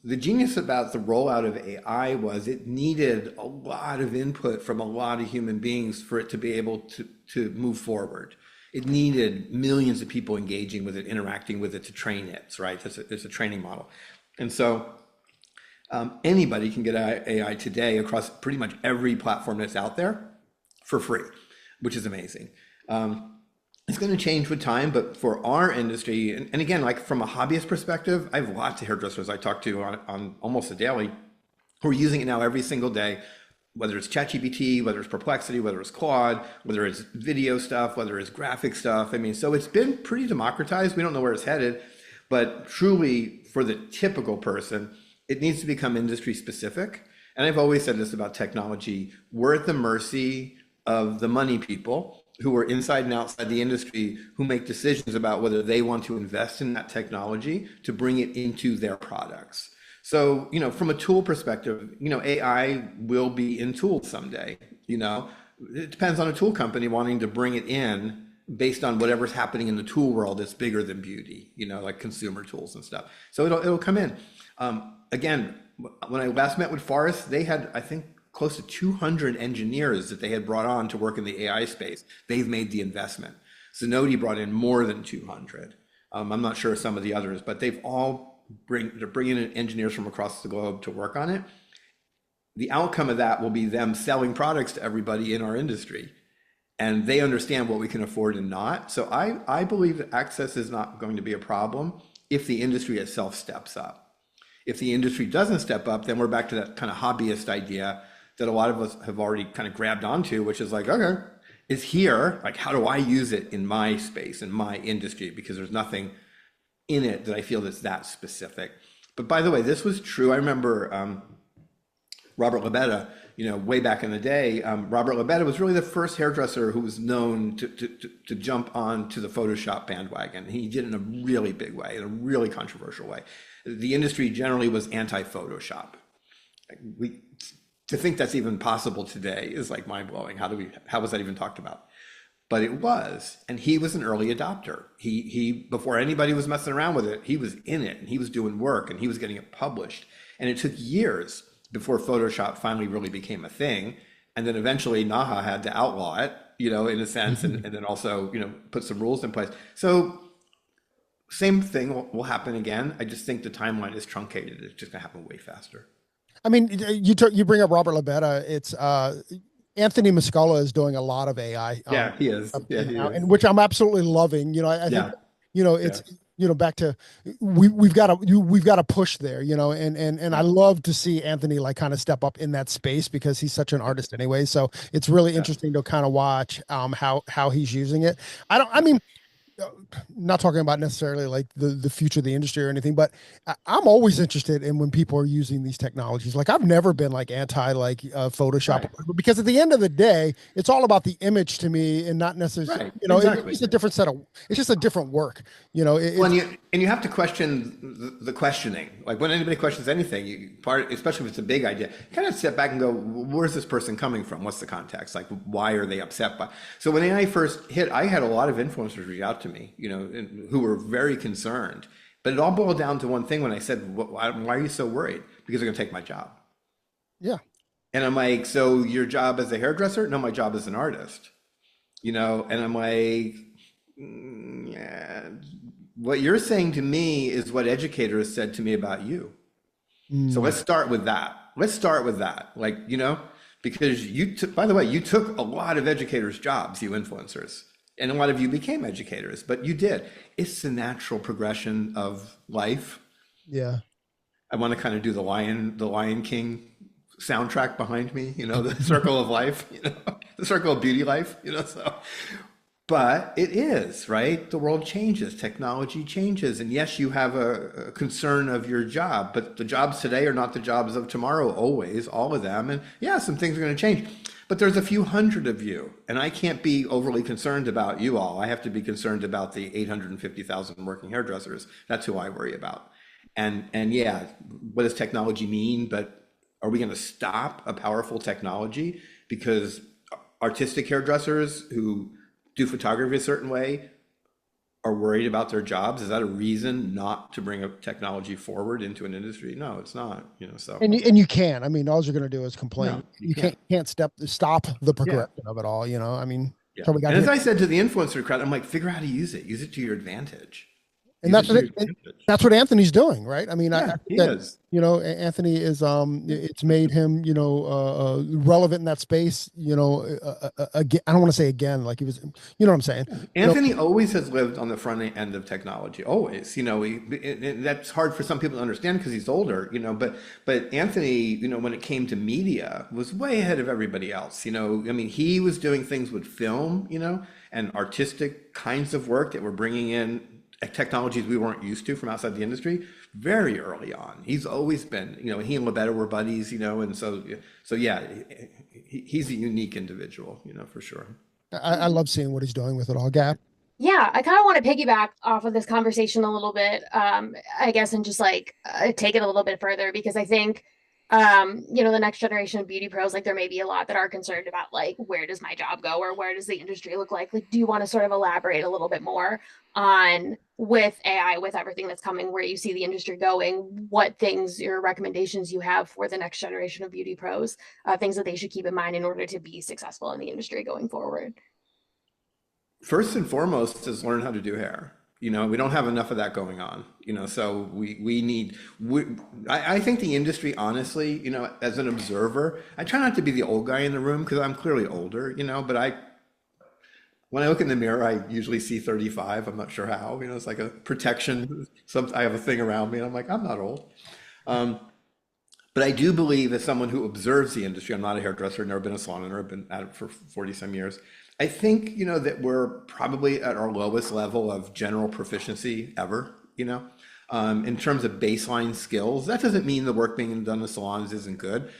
the genius about the rollout of AI was it needed a lot of input from a lot of human beings for it to be able to move forward. It needed millions of people engaging with it, interacting with it to train it, right? It's a training model. And so anybody can get AI today across pretty much every platform that's out there for free, which is amazing. It's going to change with time, but for our industry, and again, like from a hobbyist perspective, I have lots of hairdressers I talk to on almost a daily who are using it now every single day, whether it's ChatGPT, whether it's Perplexity, whether it's Claude, whether it's video stuff, whether it's graphic stuff. I mean, so it's been pretty democratized. We don't know where it's headed. But truly, for the typical person, it needs to become industry specific. And I've always said this about technology. We're at the mercy of the money people who are inside and outside the industry who make decisions about whether they want to invest in that technology to bring it into their products. So, from a tool perspective, AI will be in tools someday. It depends on a tool company wanting to bring it in based on whatever's happening in the tool world that's bigger than beauty, like consumer tools and stuff. So it'll come in. Again, when I last met with Forrest, they had, I think, close to 200 engineers that they had brought on to work in the AI space. They've made the investment. Zenoti brought in more than 200. I'm not sure of some of the others, but they're bringing in engineers from across the globe to work on it. The outcome of that will be them selling products to everybody in our industry. And they understand what we can afford and not. So I believe that access is not going to be a problem if the industry itself steps up. If the industry doesn't step up, then we're back to that kind of hobbyist idea that a lot of us have already kind of grabbed onto, which is like, okay, it's here. Like, how do I use it in my space, in my industry? Because there's nothing in it that I feel that's that specific. But by the way, this was true. I remember Robert Labetta, way back in the day, Robert Labetta was really the first hairdresser who was known to jump on to the Photoshop bandwagon. He did it in a really big way, in a really controversial way. The industry generally was anti-Photoshop. To think that's even possible today is like mind-blowing. How was that even talked about? But it was, and he was an early adopter. He before anybody was messing around with it, he was in it, and he was doing work, and he was getting it published. And it took years before Photoshop finally really became a thing. And then eventually Naha had to outlaw it, in a sense, and then also, put some rules in place. So same thing will happen again. I just think the timeline is truncated. It's just gonna happen way faster. I mean, you bring up Robert Labetta. It's Anthony Muscala is doing a lot of AI. Yeah, he is. Yeah, he Now, is. and which I'm absolutely loving. I think Yeah, yeah, it's back to we've got to push there. And I yeah, love to see Anthony like kind of step up in that space because he's such an artist anyway. So it's really yeah. interesting to kind of watch how he's using it. I mean, uh, not talking about necessarily like the future of the industry or anything, but I'm always interested in when people are using these technologies. Like I've never been like anti like Photoshop, Right, because at the end of the day, it's all about the image to me and not necessarily, right, it's exactly. just a different set of, it's just a different work. Well, It's and you have to question the questioning. Like when anybody questions anything, especially if it's a big idea, you kind of step back and go, "Where's this person coming from? What's the context? Like, why are they upset by?" So when AI first hit, I had a lot of influencers reach out to me, who were very concerned. But it all boiled down to one thing when I said, "Why are you so worried?" Because they're going to take my job. yeah. And I'm like, "So your job as a hairdresser? No, my job as an artist." And I'm like, yeah. What you're saying to me is what educators said to me about you. So Mm, let's start with that. Let's start with that. Like, because by the way, you took a lot of educators' jobs, you influencers, and a lot of you became educators, but you did. It's the natural progression of life. yeah. I want to kind of do the Lion King soundtrack behind me, the circle of life, the circle of beauty life, so. But it is, right? The world changes, technology changes. And yes, you have a concern of your job, but the jobs today are not the jobs of tomorrow, always, all of them. And yeah, some things are going to change. But there's a few hundred of you, and I can't be overly concerned about you all. I have to be concerned about the 850,000 working hairdressers. That's who I worry about. And yeah, what does technology mean? But are we going to stop a powerful technology because artistic hairdressers who do photography a certain way are worried about their jobs? Is that a reason not to bring a technology forward into an industry? No, it's not, so And you can. I mean, all you're going to do is complain. no, you You can't. can't stop the Yeah. progression of it all. I mean, Yeah. so we got And as here. I said to the influencer crowd, I'm like, figure out how to use it. Use it to your advantage. And Use it that's to what your it, advantage. that's what Anthony's doing, right? I mean, I Yeah, think he that is. Anthony is it's made him relevant in that space. Again, I don't want to say again, like he was, you know what I'm saying? You know, Anthony always has lived on the front end of technology, always. And that's hard for some people to understand because he's older, but Anthony, when it came to media, was way ahead of everybody else. I mean, he was doing things with film, and artistic kinds of work that were bringing in technologies we weren't used to from outside the industry very early on. He's always been, he and Labetta were buddies, and so yeah, he's a unique individual, for sure. I love seeing what he's doing with it all, Gab. Yeah, I kind of want to piggyback off of this conversation a little bit, I guess, and just like take it a little bit further because I think, the next generation of beauty pros, like there may be a lot that are concerned about like where does my job go or where does the industry look like? Like, do you want to sort of elaborate a little bit more on with AI, with everything that's coming, where you see the industry going, what things or recommendations you have for the next generation of beauty pros, things that they should keep in mind in order to be successful in the industry going forward? First and foremost is learn how to do hair. We don't have enough of that going on. So I think the industry, honestly, as an observer, I try not to be the old guy in the room because I'm clearly older, but when I look in the mirror, I usually see 35. I'm not sure how, it's like a protection. I have a thing around me and I'm like, I'm not old. Um, but I do believe as someone who observes the industry, I'm not a hairdresser, never been a salon owner, I've been at it for 40 some years. I think, that we're probably at our lowest level of general proficiency ever, in terms of baseline skills. That doesn't mean the work being done in salons isn't good.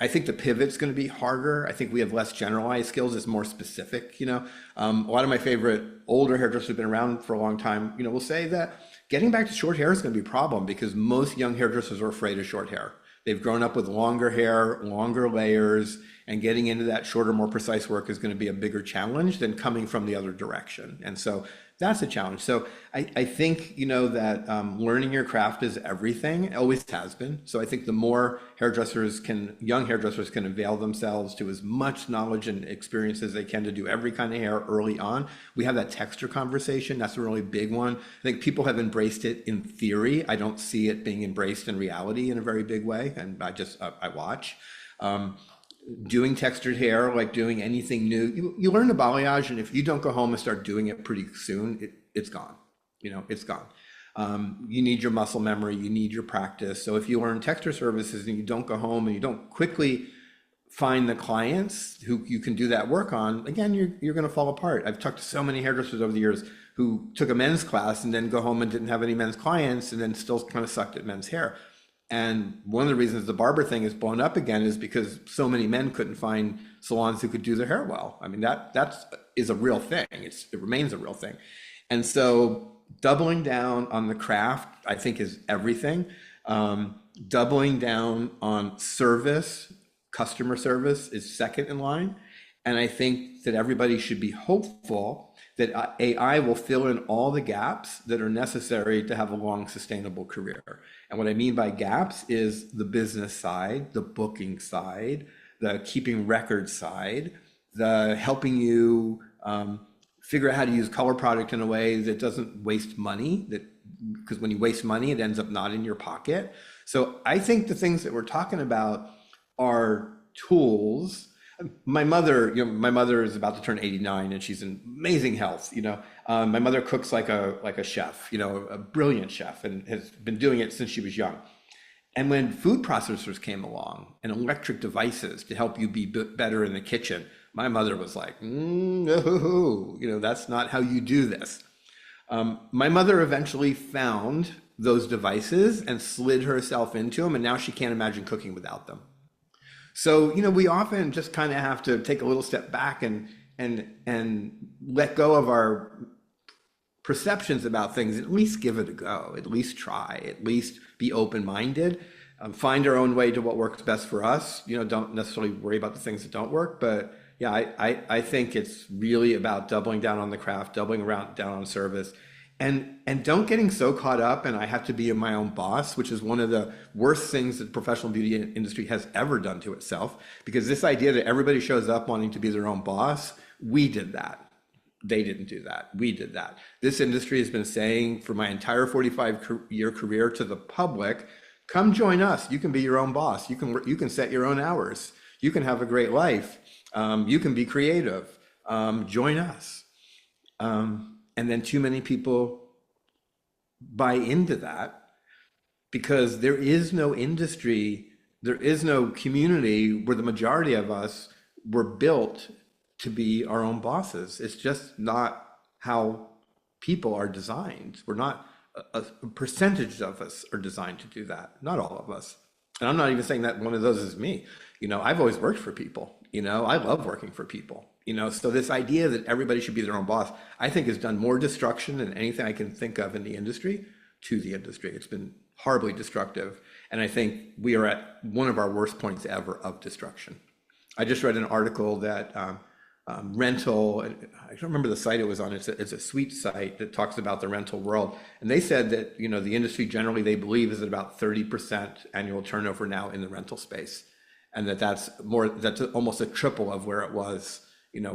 I think the pivot's going to be harder. I think we have less generalized skills. It's more specific, A lot of my favorite older hairdressers who've been around for a long time, will say that getting back to short hair is going to be a problem because most young hairdressers are afraid of short hair. They've grown up with longer hair, longer layers, and getting into that shorter, more precise work is going to be a bigger challenge than coming from the other direction. And so that's a challenge. So I think, that learning your craft is everything. It always has been. So I think the more young hairdressers can avail themselves to as much knowledge and experience as they can to do every kind of hair early on. We have that texture conversation. That's a really big one. I think people have embraced it in theory. I don't see it being embraced in reality in a very big way. And I watch. Doing textured hair, like doing anything new, you learn the balayage, and if you don't go home and start doing it pretty soon, it's gone. It's gone. You need your muscle memory, you need your practice. So if you learn texture services and you don't go home and you don't quickly find the clients who you can do that work on, again, you're going to fall apart. I've talked to so many hairdressers over the years who took a men's class and then go home and didn't have any men's clients and then still kind of sucked at men's hair. And one of the reasons the barber thing is blown up again is because so many men couldn't find salons who could do their hair well. I mean, that is a real thing. It remains a real thing. And so doubling down on the craft, I think, is everything. Doubling down on service, customer service, is second in line. And I think that everybody should be hopeful that AI will fill in all the gaps that are necessary to have a long, sustainable career. And what I mean by gaps is the business side, the booking side, the keeping record side, the helping you figure out how to use color product in a way that doesn't waste money, because when you waste money, it ends up not in your pocket. So I think the things that we're talking about are tools. My mother is about to turn 89 and she's in amazing health. My mother cooks like a chef, a brilliant chef, and has been doing it since she was young. And when food processors came along and electric devices to help you be better in the kitchen, my mother was like, no, that's not how you do this. My mother eventually found those devices and slid herself into them, and now she can't imagine cooking without them. So, we often just kind of have to take a little step back and let go of our perceptions about things, at least give it a go, at least try, at least be open-minded, find our own way to what works best for us. Don't necessarily worry about the things that don't work. But yeah, I think it's really about doubling down on the craft, doubling down on service. And don't getting so caught up and I have to be my own boss, which is one of the worst things that the professional beauty industry has ever done to itself. Because this idea that everybody shows up wanting to be their own boss, we did that. They didn't do that. We did that. This industry has been saying for my entire 45-year career to the public, come join us. You can be your own boss. You can set your own hours. You can have a great life. You can be creative. Join us. And then too many people buy into that because there is no industry, there is no community where the majority of us were built to be our own bosses. It's just not how people are designed. We're not, a percentage of us are designed to do that, not all of us. And I'm not even saying that one of those is me. I've always worked for people. I love working for people. So this idea that everybody should be their own boss, I think has done more destruction than anything I can think of in the industry to the industry. It's been horribly destructive. And I think we are at one of our worst points ever of destruction. I just read an article that rental, I don't remember the site it was on. It's a suite site that talks about the rental world. And they said that, the industry generally, they believe, is at about 30% annual turnover now in the rental space. And that's almost a triple of where it was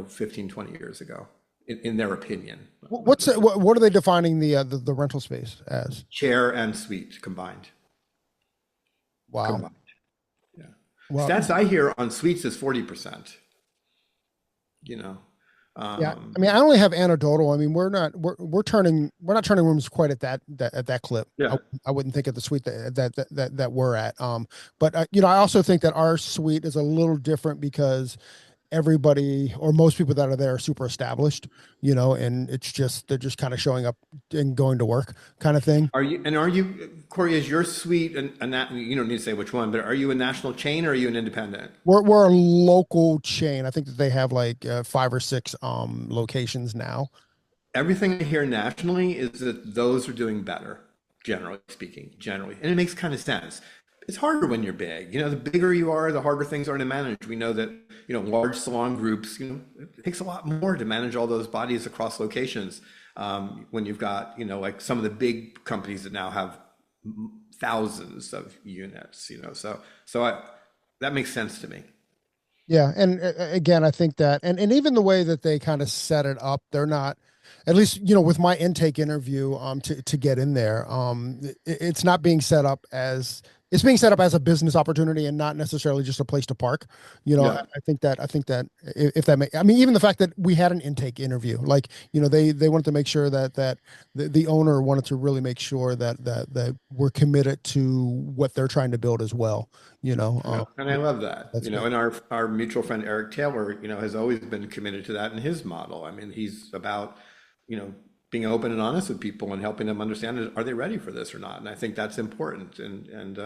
15, 20 years ago, in their opinion. What are they defining the rental space as? Chair and suite combined. Wow. Combined. Yeah. Wow. Stats I hear on suites is 40%. Yeah. I mean, I only have anecdotal. I mean, we're not turning rooms quite at that clip. Yeah. I wouldn't think of the suite that we're at. But I also think that our suite is a little different because everybody or most people that are there are super established, and they're just kind of showing up and going to work kind of thing. Are you, Corey, is your suite, and that you don't need to say which one, but are you a national chain or are you an independent? We're a local chain. I think that they have like 5 or 6 locations now. Everything I hear nationally is that those are doing better, generally speaking, and it makes kind of sense. it's harder when you're big. The bigger you are, the harder things are to manage. We know that, large salon groups, it takes a lot more to manage all those bodies across locations. When you've got, like some of the big companies that now have thousands of units, that makes sense to me. Yeah, and again, I think that, and even the way that they kind of set it up, they're not, at least with my intake interview, to get in there, it's not being set up as it's being set up as a business opportunity and not necessarily just a place to park. Yeah. I think that if that I mean, even the fact that we had an intake interview, like they wanted to make sure that the owner wanted to really make sure that we're committed to what they're trying to build as well. Yeah, and I love that. That's great. And our mutual friend Eric Taylor, has always been committed to that in his model. I mean, he's about, being open and honest with people and helping them understand, are they ready for this or not? And I think that's important. And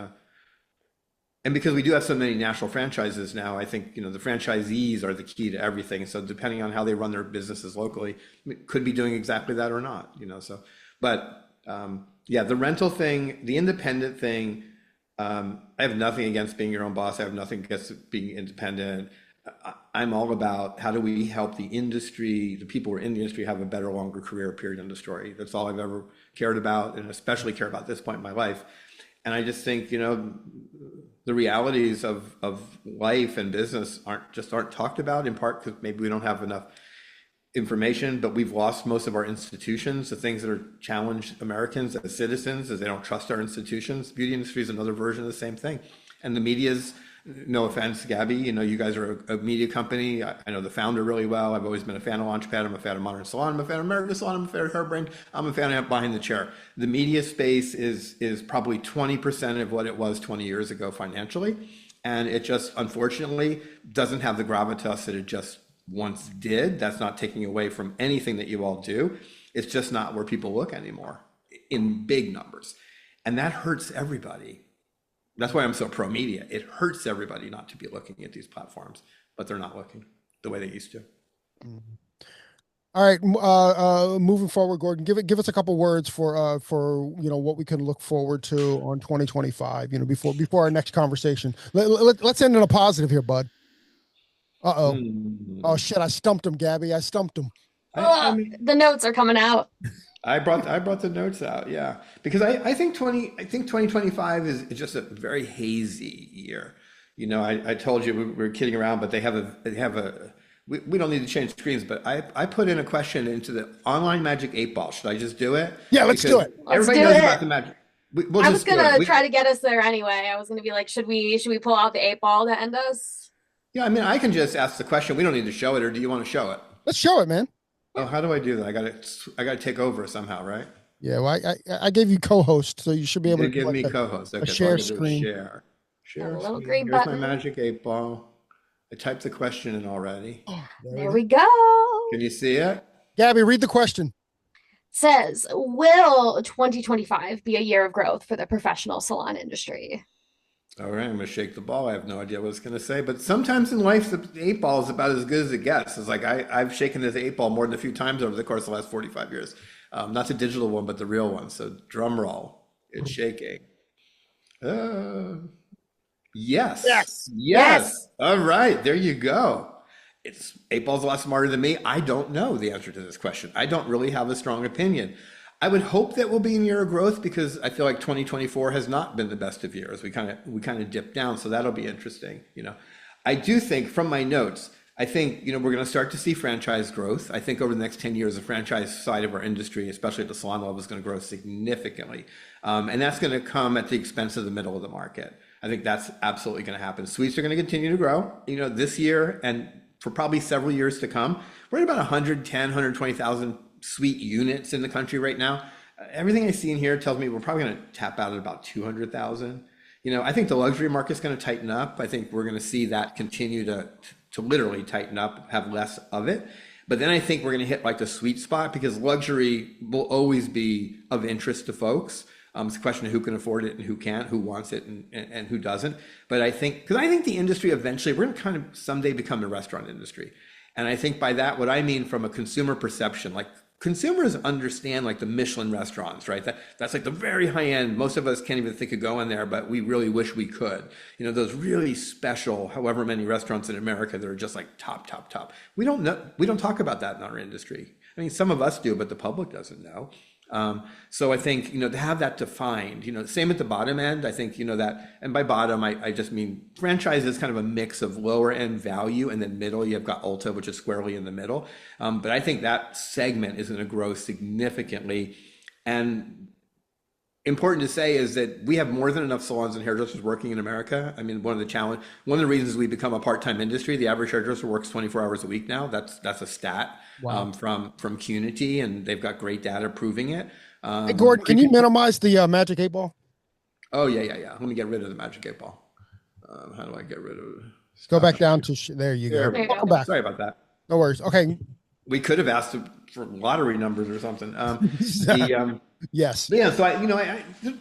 because we do have so many national franchises now, I think, the franchisees are the key to everything. So depending on how they run their businesses locally, could be doing exactly that or not, but yeah, the rental thing, the independent thing, I have nothing against being your own boss. I have nothing against being independent. I'm all about how do we help the industry, the people who are in the industry, have a better, longer career, period, end of story. That's all I've ever cared about, and especially care about at this point in my life. And I just think, the realities of life and business aren't talked about, in part because maybe we don't have enough information, but we've lost most of our institutions, the things that are challenged Americans as citizens, as they don't trust our institutions. Beauty industry is another version of the same thing. And the media's, no offense, Gabby, you guys are a media company. I know the founder really well. I've always been a fan of Launchpad. I'm a fan of Modern Salon. I'm a fan of American Salon. I'm a fan of Hairbrain. I'm a fan of Behind the Chair. The media space is probably 20% of what it was 20 years ago financially. And it just, unfortunately, doesn't have the gravitas that it just once did. That's not taking away from anything that you all do. It's just not where people look anymore in big numbers. And that hurts everybody. That's why I'm so pro media. It hurts everybody not to be looking at these platforms, but they're not looking the way they used to. All right, moving forward, Gordon, give us a couple words for what we can look forward to on 2025. Before our next conversation. Let's end on a positive here, bud. Uh-oh. Oh shit! I stumped him, Gabby. I stumped him. I mean, The notes are coming out. I brought the notes out, yeah, because I think 2025 is just a very hazy year. I told you we were kidding around, but they have a we don't need to change screens, but I put in a question into the online Magic 8 Ball. Should I just do it? Yeah, let's do it. Everybody knows about the Magic. I was gonna try to get us there anyway. I was gonna be like, should we pull out the 8 ball to end us? Yeah, I mean, I can just ask the question. We don't need to show it, or do you want to show it? Let's show it, man. Oh, how do I do that? I gotta take over somehow, right? Yeah, well, I gave you co-host, so you should be able to give me co-host. Okay, a share screen. Share A little screen. green Here's button. my Magic 8 Ball. I typed the question in already. Oh, There we go. Can you see it? Gabby, read the question. Says, will 2025 be a year of growth for the professional salon industry? All right, I'm gonna shake the ball. I have no idea what it's gonna say, but sometimes in life, the 8 Ball is about as good as it gets. It's like I've shaken this 8 Ball more than a few times over the course of the last 45 years. Not the digital one, but the real one. So drum roll, it's shaking. Yes. Yes. All right, there you go. 8 Ball's a lot smarter than me. I don't know the answer to this question. I don't really have a strong opinion. I would hope that we'll be in year of growth because I feel like 2024 has not been the best of years. We kind of dipped down, so that'll be interesting. I do think from my notes, I think we're going to start to see franchise growth. I think over the next 10 years, the franchise side of our industry, especially at the salon level, is going to grow significantly, and that's going to come at the expense of the middle of the market. I think that's absolutely going to happen. Suites are going to continue to grow. This year and for probably several years to come, we're at about 110, 120,000 suite units in the country right now. Everything I see in here tells me we're probably going to tap out at about 200,000. I think the luxury market's going to tighten up. I think we're going to see that continue to literally tighten up, have less of it. But then I think we're going to hit like the sweet spot because luxury will always be of interest to folks. It's a question of who can afford it and who can't, who wants it and who doesn't. But I think the industry eventually, we're going to kind of someday become the restaurant industry. And I think by that, what I mean from a consumer perception, like consumers understand like the Michelin restaurants, right? That's like the very high end. Most of us can't even think of going there, but we really wish we could. You know, those really special, however many restaurants in America that are just like top, top, top. We don't know, we don't talk about that in our industry. I mean, some of us do, but the public doesn't know. So I think, you know, to have that defined, you know, same at the bottom end, I think, you know, that, and by bottom, I just mean franchise is kind of a mix of lower end value, and then middle, you've got Ulta, which is squarely in the middle. But I think that segment is going to grow significantly. And important to say is that we have more than enough salons and hairdressers working in America. I mean, one of the reasons we become a part-time industry, the average hairdresser works 24 hours a week now. That's a stat. Wow. From Cunity, and they've got great data proving it. Hey, Gordon, can you minimize the Magic 8 Ball? Oh yeah. Let me get rid of the Magic 8 Ball. How do I get rid of it? Go back down to there you go. Welcome back. Sorry about that. No worries. Okay. We could have asked for lottery numbers or something. Yes. Yeah. So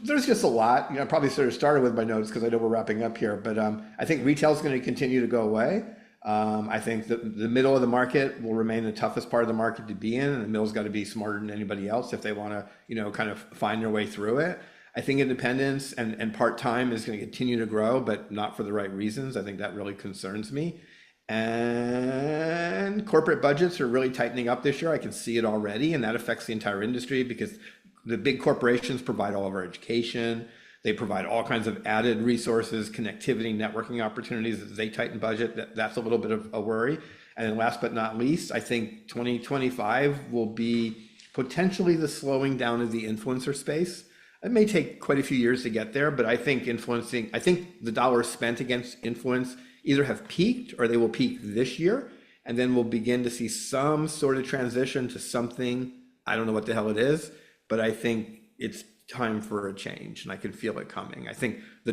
there's just a lot. You know, I probably sort of started with my notes because I know we're wrapping up here. But I think retail is going to continue to go away. I think the middle of the market will remain the toughest part of the market to be in, and the middle's got to be smarter than anybody else if they want to, you know, kind of find their way through it. I think independence and part-time is going to continue to grow, but not for the right reasons. I think that really concerns me. And corporate budgets are really tightening up this year. I can see it already, and that affects the entire industry because the big corporations provide all of our education. They provide all kinds of added resources, connectivity, networking opportunities as they tighten budget. That's a little bit of a worry. And then last but not least, I think 2025 will be potentially the slowing down of the influencer space. It may take quite a few years to get there, but I think the dollars spent against influence either have peaked or they will peak this year. And then we'll begin to see some sort of transition to something, I don't know what the hell it is, but I think it's time for a change, and I can feel it coming. I think the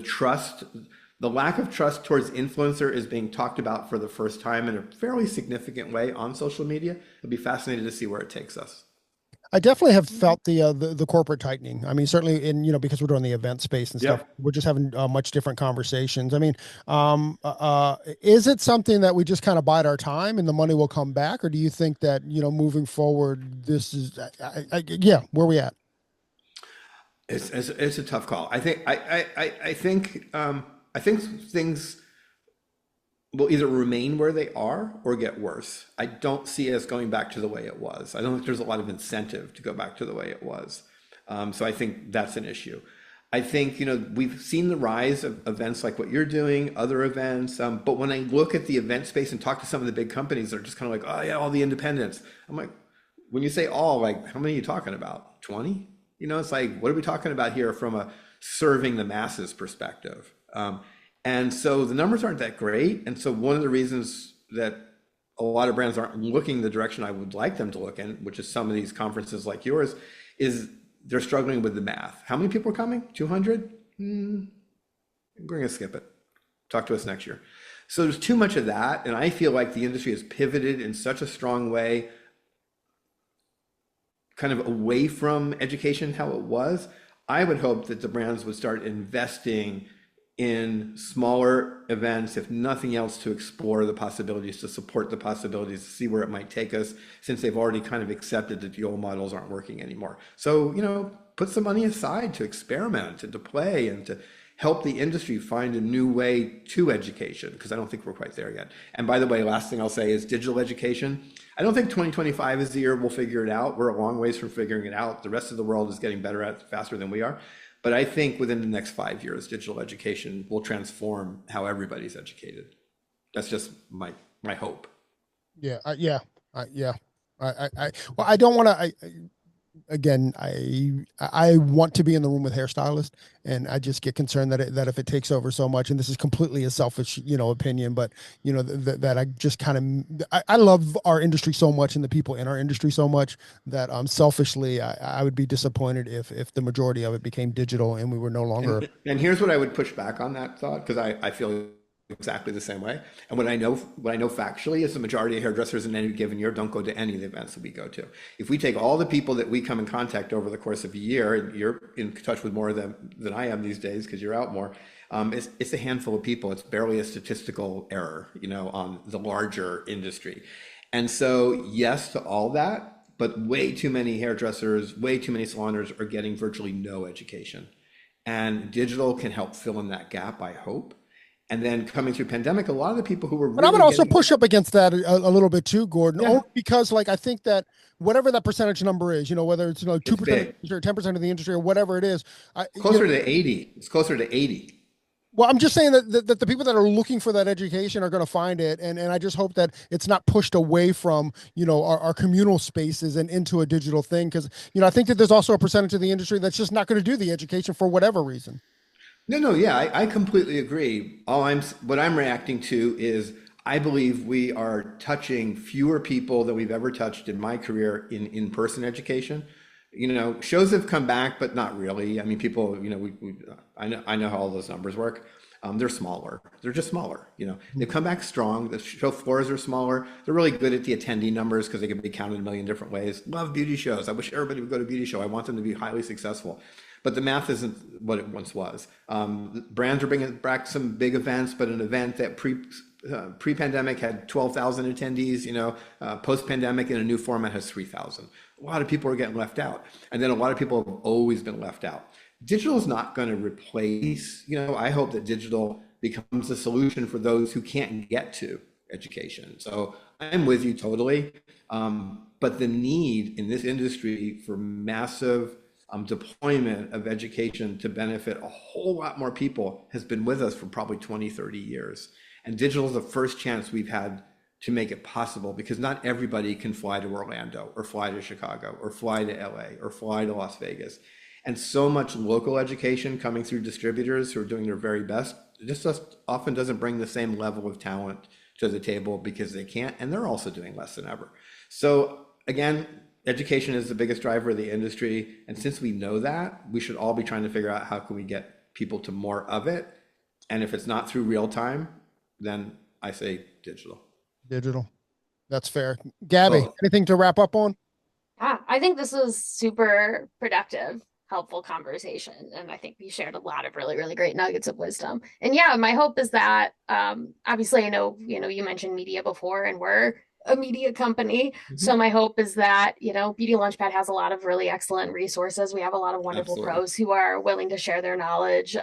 lack of trust towards influencer is being talked about for the first time in a fairly significant way on social media. It'll be fascinating to see where it takes us. I definitely have felt the corporate tightening. I mean, certainly in, you know, because we're doing the event space and stuff, we're just having much different conversations. I mean, is it something that we just kind of bide our time and the money will come back? Or do you think that, you know, moving forward, this is, where we at? It's a tough call. I think things will either remain where they are or get worse. I don't see us going back to the way it was. I don't think there's a lot of incentive to go back to the way it was. So I think that's an issue. I think, you know, we've seen the rise of events like what you're doing, other events. But when I look at the event space and talk to some of the big companies, they're just kind of like, oh yeah, all the independents. I'm like, when you say all, like, how many are you talking about? 20? You know, it's like, what are we talking about here from a serving the masses perspective? And so the numbers aren't that great. And so one of the reasons that a lot of brands aren't looking the direction I would like them to look in, which is some of these conferences like yours, is they're struggling with the math. How many people are coming? 200? We're going to skip it. Talk to us next year. So there's too much of that. And I feel like the industry has pivoted in such a strong way, kind of away from education, how it was. I would hope that the brands would start investing in smaller events, if nothing else, to explore the possibilities, to support the possibilities, to see where it might take us, since they've already kind of accepted that the old models aren't working anymore. So, you know, put some money aside to experiment and to play and to help the industry find a new way to education, because I don't think we're quite there yet. And by the way, last thing I'll say is digital education. I don't think 2025 is the year we'll figure it out. We're a long ways from figuring it out. The rest of the world is getting better at it faster than we are. But I think within the next 5 years, digital education will transform how everybody's educated. That's just my hope. Well, I don't want to, again, I want to be in the room with hairstylists, and I just get concerned that if it takes over so much, and this is completely a selfish, you know, opinion, but you know, that I just kind of, I love our industry so much and the people in our industry so much that selfishly, I would be disappointed if the majority of it became digital and we were no longer. And here's what I would push back on that thought, because I feel exactly the same way. And what I know factually is the majority of hairdressers in any given year don't go to any of the events that we go to. If we take all the people that we come in contact over the course of a year, and you're in touch with more of them than I am these days because you're out more, it's a handful of people. It's barely a statistical error, you know, on the larger industry. And so yes to all that, but way too many hairdressers, way too many salon owners are getting virtually no education. And digital can help fill in that gap, I hope. And then coming through pandemic, a lot of the people who were But I would really also getting, push up against that a little bit too, Gordon, yeah, only because like I think that whatever that percentage number is, whether it's it's 2% of the big. industry or 10% of the industry or whatever it is, It's closer to 80. It's closer to 80. well, I'm just saying that the people that are looking for that education are going to find it, and I just hope that it's not pushed away from our communal spaces and into a digital thing, because I think that there's also a percentage of the industry that's just not going to do the education for whatever reason. No, no, yeah, I completely agree. What I'm reacting to is I believe we are touching fewer people than we've ever touched in my career in in-person education. Shows have come back, but not really. I mean, people, I know how all those numbers work. They're smaller. They're just smaller. They've come back strong. The show floors are smaller. They're really good at the attendee numbers because they can be counted a million different ways. Love beauty shows. I wish everybody would go to a beauty show. I want them to be highly successful. But the math isn't what it once was. Brands are bringing back some big events, but an event that pre-pandemic had 12,000 attendees, post-pandemic in a new format has 3,000. A lot of people are getting left out. And then a lot of people have always been left out. Digital is not going to replace, I hope that digital becomes a solution for those who can't get to education. So I'm with you totally. But the need in this industry for massive deployment of education to benefit a whole lot more people has been with us for probably 20, 30 years. And digital is the first chance we've had to make it possible, because not everybody can fly to Orlando or fly to Chicago or fly to LA or fly to Las Vegas. And so much local education coming through distributors who are doing their very best just often doesn't bring the same level of talent to the table because they can't, and they're also doing less than ever. So again, education is the biggest driver of the industry. And since we know that, we should all be trying to figure out how can we get people to more of it. And if it's not through real time, then I say digital. Digital. That's fair. Gabby, Both. anything to wrap up on? I think this was super productive, helpful conversation. And I think we shared a lot of really, really great nuggets of wisdom. And yeah, my hope is that, obviously I know, you mentioned media before, and we're a media company. So my hope is that, Beauty Launchpad has a lot of really excellent resources. We have a lot of wonderful Absolutely. pros who are willing to share their knowledge.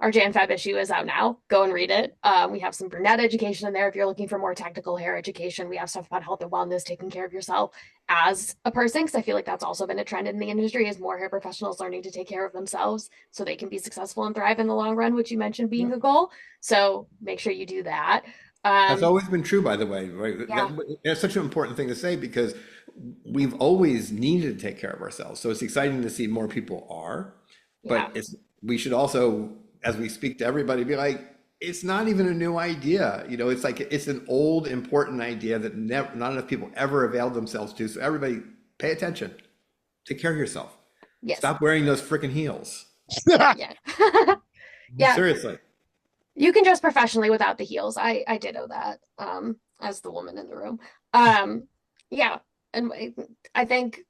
Our Jan Feb issue is out now. Go and read it. We have some brunette education in there if you're looking for more technical hair education. We have stuff about health and wellness, taking care of yourself as a person, because I feel like that's also been a trend in the industry, is more hair professionals learning to take care of themselves so they can be successful and thrive in the long run, which you mentioned being a goal. So make sure you do that. That's always been true, by the way, right? Yeah. That's such an important thing to say, because we've always needed to take care of ourselves. So it's exciting to see more people are, but Yeah. we should also, as we speak to everybody, be like, it's not even a new idea. It's like, it's an old, important idea that not enough people ever availed themselves to. So everybody pay attention, take care of yourself. Yes. Stop wearing those freaking heels. Yeah. Yeah. Seriously. You can dress professionally without the heels. I ditto that, as the woman in the room. Yeah. And I think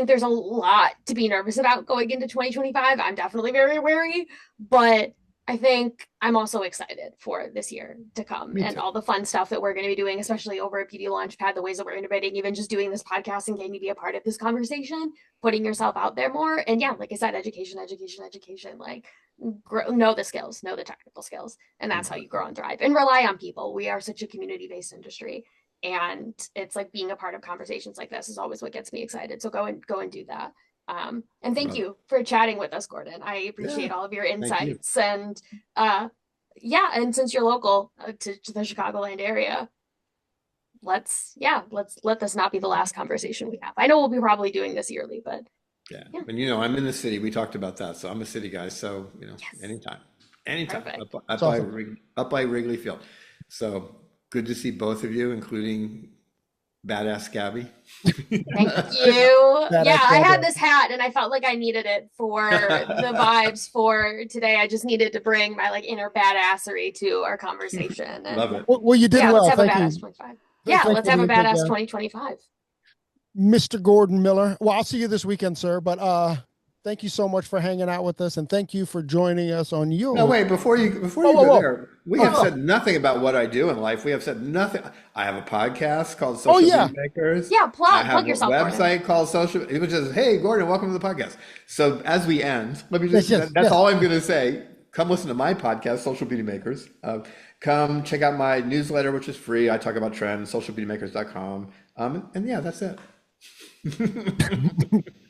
there's a lot to be nervous about going into 2025. I'm definitely very wary, but I think I'm also excited for this year to come and all the fun stuff that we're going to be doing, especially over at Beauty Launchpad, the ways that we're innovating, even just doing this podcast and getting to be a part of this conversation, putting yourself out there more. And yeah, like I said, education, like know the skills, know the technical skills. And that's how you grow and thrive, and rely on people. We are such a community-based industry. And it's like being a part of conversations like this is always what gets me excited. So go and do that. And thank you for chatting with us, Gordon. I appreciate all of your insights. And yeah, and since you're local to the Chicagoland area, let's let this not be the last conversation we have. I know we'll be probably doing this yearly, but yeah. And I'm in the city. We talked about that. So I'm a city guy. So, Yes. anytime Perfect. up by Wrigley Field. So good to see both of you, including Badass Gabby. Thank you. Yeah, I had Gabby. this hat and I felt like I needed it for the vibes for today. I just needed to bring my like inner badassery to our conversation. And Love it. Well, you did yeah, well. let's have a Thank badass you. 25. Yeah, Thank let's you. have a Really good, badass 2025. Mr. Gordon Miller. Well, I'll see you this weekend, sir. But thank you so much for hanging out with us, and thank you for joining us on your. No, wait, before you Whoa, go whoa. there, we have said nothing about what I do in life. We have said nothing. I have a podcast called Oh Social yeah. Beauty Makers. Yeah, I plug have a yourself, Gordon. website called Social. It was just, hey, Gordon, welcome to the podcast. So as we end, let me just, Yes. that's all I'm going to say. Come listen to my podcast, Social Beauty Makers. Come check out my newsletter, which is free. I talk about trends, socialbeautymakers.com. And yeah, that's it.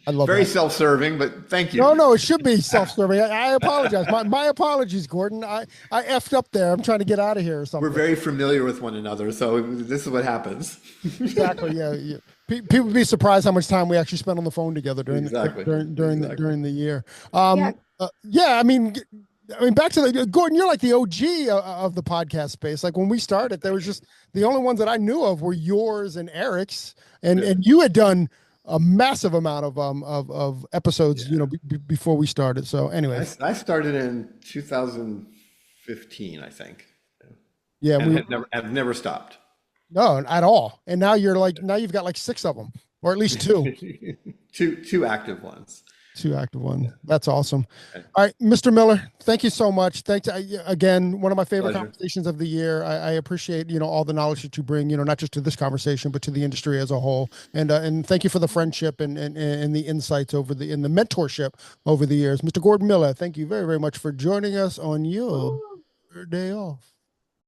I love Very that. self-serving, but thank you. No, it should be self-serving. I apologize. My apologies, Gordon. I effed up there. I'm trying to get out of here or something. We're very familiar with one another, so this is what happens. Exactly. Yeah. People would be surprised how much time we actually spent on the phone together during Exactly. during the year. Yeah. Yeah. I mean, back to the Gordon. You're like the OG of the podcast space. Like when we started, there was just the only ones that I knew of were yours and Eric's, and you had done a massive amount of episodes, before we started. So anyway, I started in 2015, I think. yeah, And have never stopped. no, at all. And now you've got like 6 of them, or at least 2. Two active ones. 2 active ones. That's awesome. All right, Mr. Miller, thank you so much. Thanks again. One of my favorite Pleasure. conversations of the year. I appreciate all the knowledge that you bring. Not just to this conversation, but to the industry as a whole. And thank you for the friendship and the insights and the mentorship over the years. Mr. Gordon Miller, thank you very, very much for joining us on your day off.